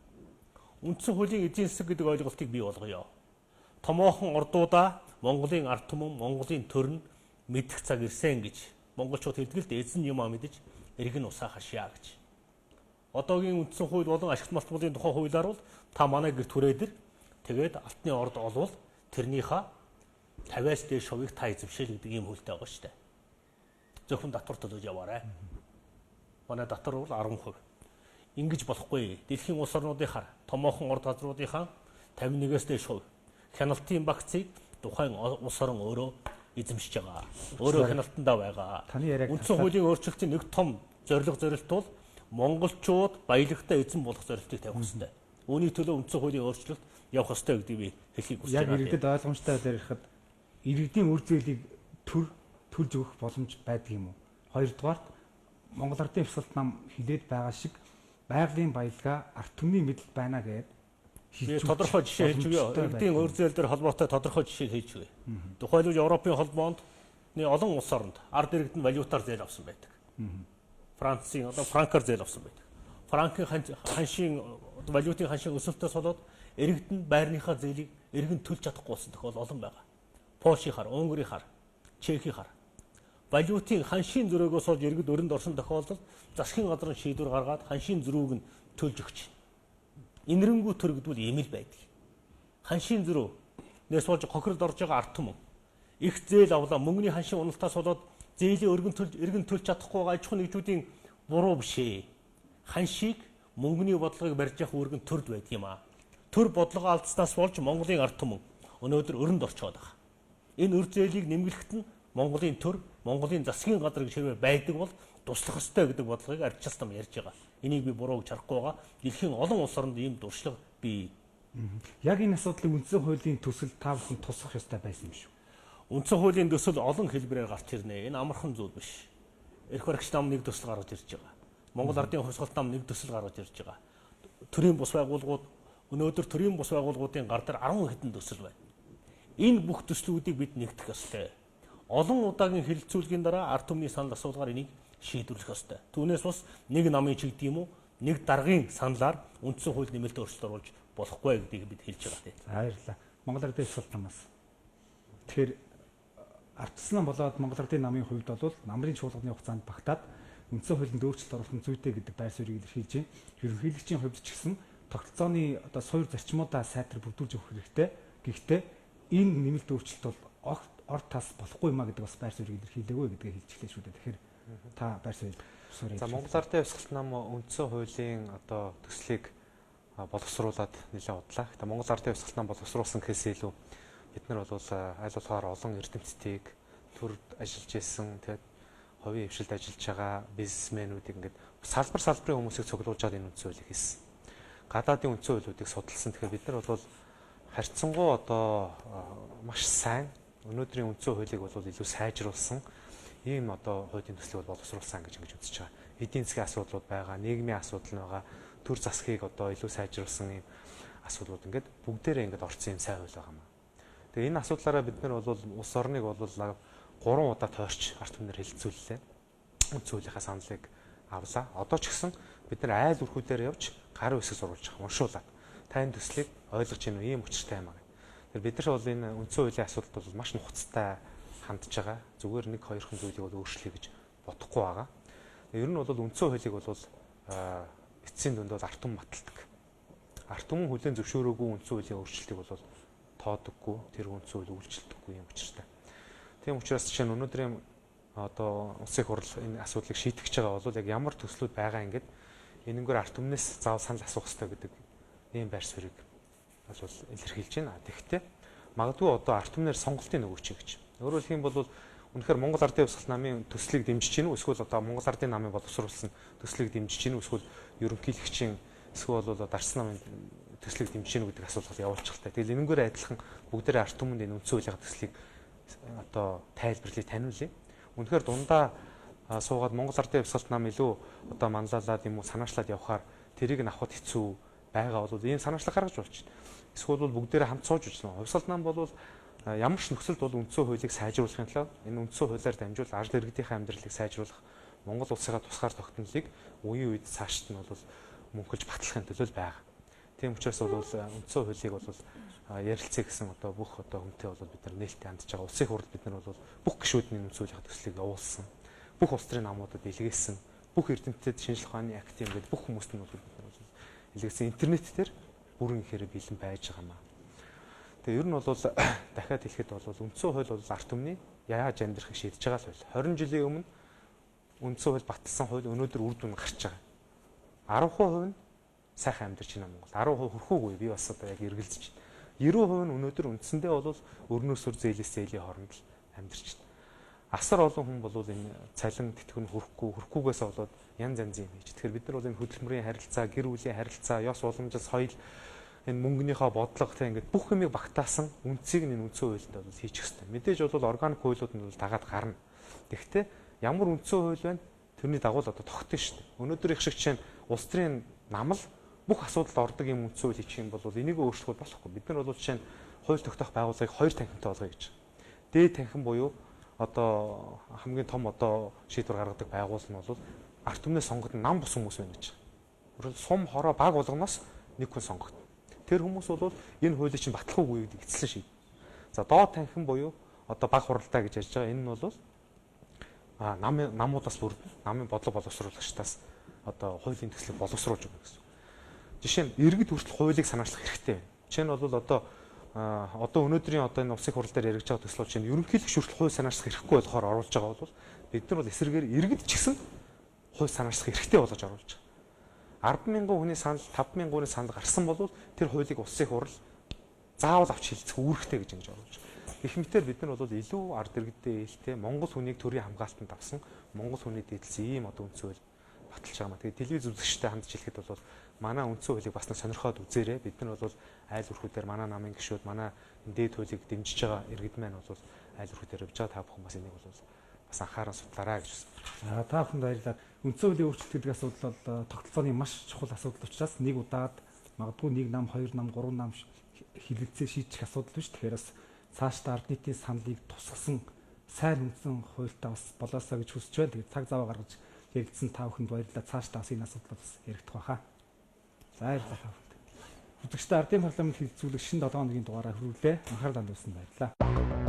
Үндсэн хуулийн эдийн засаг гэдэг ойлголтыг бий болгоё. Томоохон ордуудаа Монголын ард түмэн, Монголын төрн мэдэх цаг ирсэн гэж монголчууд хэлдэг л дээ. Эзэн юмаа мэдэж эргэн усаа хашаа гэж. Одоогийн үндсэн хууль болон ашигт малтмуулын тухай хуулиар бол та манай гэрт хүрээдэр тэгээд алтны орд олвол тэрнийхээ 50-аас дээш хувийг та эзэмшээл гэдэг ийм хуультай байгаа шүү дээ. Зөвхөн татвар төлөж яваарай. Манай татвар бол 10%. Ингэж болохгүй. Дэлхийн улс орнуудынхаар томоохон орд газруудынхаа 51-ээс дээш хувь хяналтын багцыг тухайн улс орн өөрөө эзэмшиж байгаа. Өөрөө хяналтандаа байгаа. Үндсэн хуулийн өөрчлөлтийн нэг том зорилт бол монголчууд баялагтай эзэн болох зорилтыг тавих хэрэгтэй. Үүний төлөө үндсэн хуулийн өөрчлөлт явах ёстой гэдгийг би хэлхийг хүсэж байна.
Яг иргэдэд ойлгомжтой дээр ирэхэд иргэдийн үр зээлийг төлж өгөх боломж байдаг юм уу? Хоёрдугаар Монгол Ардын Бясалт нам хилээд байгаа шиг байгалийн баялгаа ард түмний мэдэлд байна гэдэг
тодорхой жишээ хэлж өгье. Иргэдийн үр зээлээр холбоотой тодорхой жишээ хэлж өгье. Тухайлбал Европын холбоонд олон улс оронд ард иргэд нь валютаар зээл авсан байдаг. Францын одоо франкаар зээл авсан байдаг. Франкын ханшийн валютын ханшийн өсөлтөөс болоод иргэд нь байрныхаа зээлийг эргэн төлж чадахгүй болсон тохиол олон байгаа. Польшийнхаар, Унгарийнхаар, Чехийнхаар валютын ханшийн зөрөөгөөс олж иргэд өрөнд орсон тохиолдолд засгийн газрын шийдвэр гаргаад ханшийн зөрүүг нь төлж өгч. Инэрэнгүү төрөгдвөл ийм л байдаг. Ханшийн зөрүү нээс болж хохиролд орж байгаа ард түмэн их зээл авлаа мөнгөний ханшийн уналтаас болоод зээлийн эргэн төлж чадахгүй байгаа аж ахуй нэгжүүдийн буруу биш ээ. Ханшийг мөнгөний бодлогыг барьж явах үүрэг нь төрд байдаг юм аа. Төр бодлогоо алдснаас болж Монголын ард түмэн өнөөдөр өрөнд орчоод байгаа. Энэ үр зээлийг нэмгэлэхэд нь Монголын төр, Монголын засгийн газар гэж хэрвээ байдаг бол туслах ёстой гэдэг бодлогыг ардчилсан ярьж байгаа. Энийг би буруу гэж харахгүй байгаа. Дэлхийн олон улс оронд ийм дуршлаг бий.
Яг энэ асуудлыг үндсэн хуулийн төсөл та бүхэн тусах ёстой байсан юм шүү.
Үндсэн хуулийн төсөл олон хэлбэрээр гарч ирнэ. Энэ амархан зүйл биш. Эрх баригч нам нэг төсөл гаргаж ирж байгаа. Монгол Ардын хувьсгалт нам нэг төсөл гаргаж ирж байгаа. Төрийн бус байгууллагууд өнөөдөр төрийн бус байгууллагуудын гар дээр 10 хэдэн төсөл байна. Энэ бүх төслүүдийг бид нэгтгэх ёстой. Олон удаагийн хэлэлцүүлгийн дараа ард түмний санал асуулгаар энийг шийдвэрлэх ёстой. Түүнээс бас нэг намын чигд юм уу, нэг даргын саналаар үндсэн хууль нэмэлт өөрчлөлт оруулж болохгүй гэдгийг бид хэлж байгаа тийм.
Баярлалаа. Монгол Ардын Бясалт намаас. Тэгэхээр ардчилсан болоод Монгол Ардын намын хувьд бол намрын чуулганы хугацаанд багтаад үндсэн хуулинд өөрчлөлт оруулах нь зүйтэй гэдэг байр суурийг илэрхийлж байна. Ерөнхийлөгчийн хувьд ч гэсэн тогтолцооны одоо суур зарчмуудаа сайтар бүрдүүлж өгөх хэрэгтэй. Гэхдээ энэ нэмэлт өөрчлөлт бол орд тас болохгүй юмаа гэдэг бас байр суурийг илэрхийлээгүй гэдгийг хэлж эхлэв шүү дээ. Тэгэхээр та байр суурийг
За Монгол Ардын Бясалт нам үндсэн хуулийн одоо төслийг боловсруулад нэлээд удлаа. Монгол Ардын Бясалт нам боловсруулсан гэхээс илүү бид нар бол аль болохоор олон эрдэмтдийг төрд ажиллаж исэн тэгээд хувийн хвшилд ажиллаж байгаа бизнесмэнүүдийг ингээд салбарын хүмүүсийг цуглуулж аваад энэ үндсэн хуулийг хийсэн. Гадаадын үндсэн хуулиудыг судалсан. Тэгэхээр бид нар бол харьцангуй одоо маш сайн өнөөдрийн үндсэн хуулийг бол илүү сайжруулсан ийм одоо хуулийн төслийг боловсруулсан гэж ингэж үзэж байгаа. Эдийн засгийн асуудлууд байгаа, нийгмийн асуудал байгаа, төр засгийг одоо илүү сайжруулсан ийм асуудлууд ингээд бүгдээрээ ингээд орцсон юм сайн хууль байгаа юм. Тэгээ энэ асуудлаараа бид нар бол улс орныг бол 3 удаа тойрч ард түмнэр хэлэлцүүллээ. Үндсэн хуулийнхаа саналыг авлаа. Одоо ч гэсэн бид нар айл бүрхүүдээр явж гарын үсэг зурулж байгаа, уншуулад та энэ төслийг ойлгож гинөө ийм учиртай юм аа. Тэр бид нар бол энэ үндсэн хуулийн асуудалд бол маш нухацтай хандж байгаа. Зүгээр 1-2 зүйлийг бол өөрчлөе гэж бодохгүй байгаа. Ер нь бол үндсэн хуулийг бол эцсийн дүнд бол ард түмэн баталдаг. Ард түмэн хүлээн зөвшөөрөөгүй үндсэн хуулийн өөрчлөлтийг бол тоодоггүй, тэр үндсэн хуулийг үйлчлдэггүй юм учиртай. Тийм учраас чинь өнөөдрийн одоо улсын хурал энэ асуудлыг шийдэж байгаа бол яг ямар төслүүд байгаа ингээд энэнгээр ард түмнээс заавал санал асуух хэрэгтэй гэдэг ийм байр суурийг бол илэрхийлж байна. Тэгэхдээ магадгүй одоо ард түмнэр сонголтын нөгөөч гэж. Өөрөөр хэлэх юм бол үнэхээр Монгол Ардын Хувьсгал намын төслийг дэмжиж гинүү эсвэл одоо Монгол Ардын намын боловсруулсан төслийг дэмжиж гинүү эсвэл ерөнхийлөгчийн эсвэл одоо Дарсан намын төслийг дэмжиж гинүү гэдэг асуулт явуулчих таа. Тэгэл энэнгээр адилхан бүгдээрээ ард түмэнд энэ үндсэн хуулийн төслийг одоо тайлбарлыг таниулъя. Үнэхээр дундаа суугаад Монгол Ардын Хувьсгалт нам илүү одоо манлайлаад юм уу санаачлаад явхаар тэрийг нь авахд хэцүү байгаа бол ийм санаачлаг гаргаж болж байна. Эсвэл бол бүгдээрээ хамт сууж үзсэн. Хувьсгалт нам бол ямар ч нөхцөлд бол үндсэн хуулийг сайжруулахын тулд энэ үндсэн хуулиар дамжуул ажил иргэдийн амьдралыг сайжруулах Монгол улсынхаа тусгаар тогтнолыг үеийн үед цаашд нь бол мөнхөлж батлахын төлөө байгаа. Тийм учраас бол үндсэн хуулийг бол ярилцъя гэсэн одоо бүх одоо хүнтэй бол бид нар нээлттэй хандж байгаа. Улсын хурлд бид нар бол бүх гишүүдийн үндсэн хуулийн төслийг явуулсан. Бүх улс төрийн намуудад илгээсэн. Бүх эрдэмтэд шинжлэх ухааны акт юм гээд бүх хүмүүст нь бол бид нар илгээсэн. Интернет дээр бүрэн ихээр бэлэн байж байгаа маа. Тэгээ ер нь бол дахиад хэлэхэд бол үндсэн хууль бол ард түмний яаж амьдрахыг шийдэж байгаа л байл. 20 жилийн өмнө үндсэн хууль баталсан хууль өнөөдөр үр дүн гарч байгаа. 10% нь сайхан амьдарч байна Монгол. 10% хүрхүүгүй би бас одоо яг эргэлзэж байна. 90% нь өнөөдөр үндсэндээ бол өрнөөс өр зээлээс зээлийн хооронд л амьдарч байна. Асар олон хүн бол энэ цалин тэтгэн хүрхгүйгээс болоод янз янзын юм хийж. Тэгэхээр бид нар бол энэ хөдөлмөрийн харилцаа, гэр бүлийн харилцаа, ёс уламжлал, соёл энэ мөнгөнийхөө бодлого тэ ингээд бүх юмыг багтаасан үндсийг нь үндсэн хуулинд бол хийчих хэрэгтэй. Мэдээж бол органик хуулиуд нь бол дагаад гарна. Тэгэхдээ ямар үндсэн хууль байна? Тэрний дагуу л одоо тогтно шүү дээ. Өнөөдөр их шиг чинь улс төрийн нам л бүх асуудалд ордог юм үндсэн хууль хийх юм бол энийг өөрчлөх болохгүй. Бид нар бол жишээ нь хууль тогтоох байгууллагыг 2 танхимтай болгоё гэж. Дээд танхим буюу одоо хамгийн том одоо шийдвэр гаргадаг байгууллага нь бол ард түмнээ сонгогдсон нам бус хүмүүс байна гэж. Өөрөөр сум хороо баг болгоноос нэг хүн сонгогдсон. Тэр хүмүүс бол энэ хуулийг чинь батлах үгүй гэдэг эцэслэн шийд. За доод танхим буюу одоо баг хуралдаа гэж ярьж байгаа энэ нь бол намуудаас бүрдэн намын бодлого боловсруулагчдаас одоо хуулийн төслийг боловсруулж өгнө гэсэн. Жишээ нь иргэд хүртэл хуулийг санаачлах хэрэгтэй байна. Жишээ нь бол одоо өнөөдрийн одоо энэ улсын хурал дээр яригдж байгаа төсөл чинь ерөнхийлөгч хүртэл хууль санаачлах хэрэггүй болохоор оруулж байгаа бол бид нар бол эсрэгээр иргэд ч гэсэн хууль санаачлах хэрэгтэй болгож оруулж байгаа. 10,000 хүний санал 5,000 хүний санал гарсан бол тэр хуулийг улсын хурал заавал авч хэлцэх үүрэгтэй гэж ингэж оруулж байгаа. Гэх мэтээр бид нар бол илүү ард иргэдтэй ээлтэй Монгол хүнийг төрийн хамгаалтанд авсан Монгол хүний дэдэлсэн ийм одоо үндсэн хууль баталж байгаа маа. Тэгээд телевиз үзэгчтэй хандж хэлэхэд бол манай үндсэн хуулийг бас нэг сонирхоод үзээрэй. Бид нар бол айл бүрхүүдээр манай намын гишүүд манай дээд хуулийг дэмжиж байгаа иргэд маань бол айл бүрхүүдээр явж байгаа та бүхэн бас энийг бол бас анхааран судлаарай гэж байна.
Та бүхэнд баярлалаа. Үндсэн хуулийн өөрчлөлт гэдэг асуудал бол тогтолцооны маш чухал асуудал учраас нэг удаад магадгүй нэг нам, хоёр нам, гурван нам хилэлцээ шийдчих асуудал биш. Тэгэхээр бас цаашдаа ард нийтийн саналыг тусгасан сайн үндсэн хуультай бас болоосоо гэж хүсэж байна. Тэгээд цаг зав гаргаж ярилцсан та бүхэнд баярлалаа. Цаашдаа бас энэ асуудал бас яригдах байхаа. За баярлалаа та бүхэнд. Үзэгчдээ ардын парламент хэлэлцүүлэг шинэ 7 хоногийн дугаараа хүргэлээ. Анхаарал хандуулсанд баярлалаа.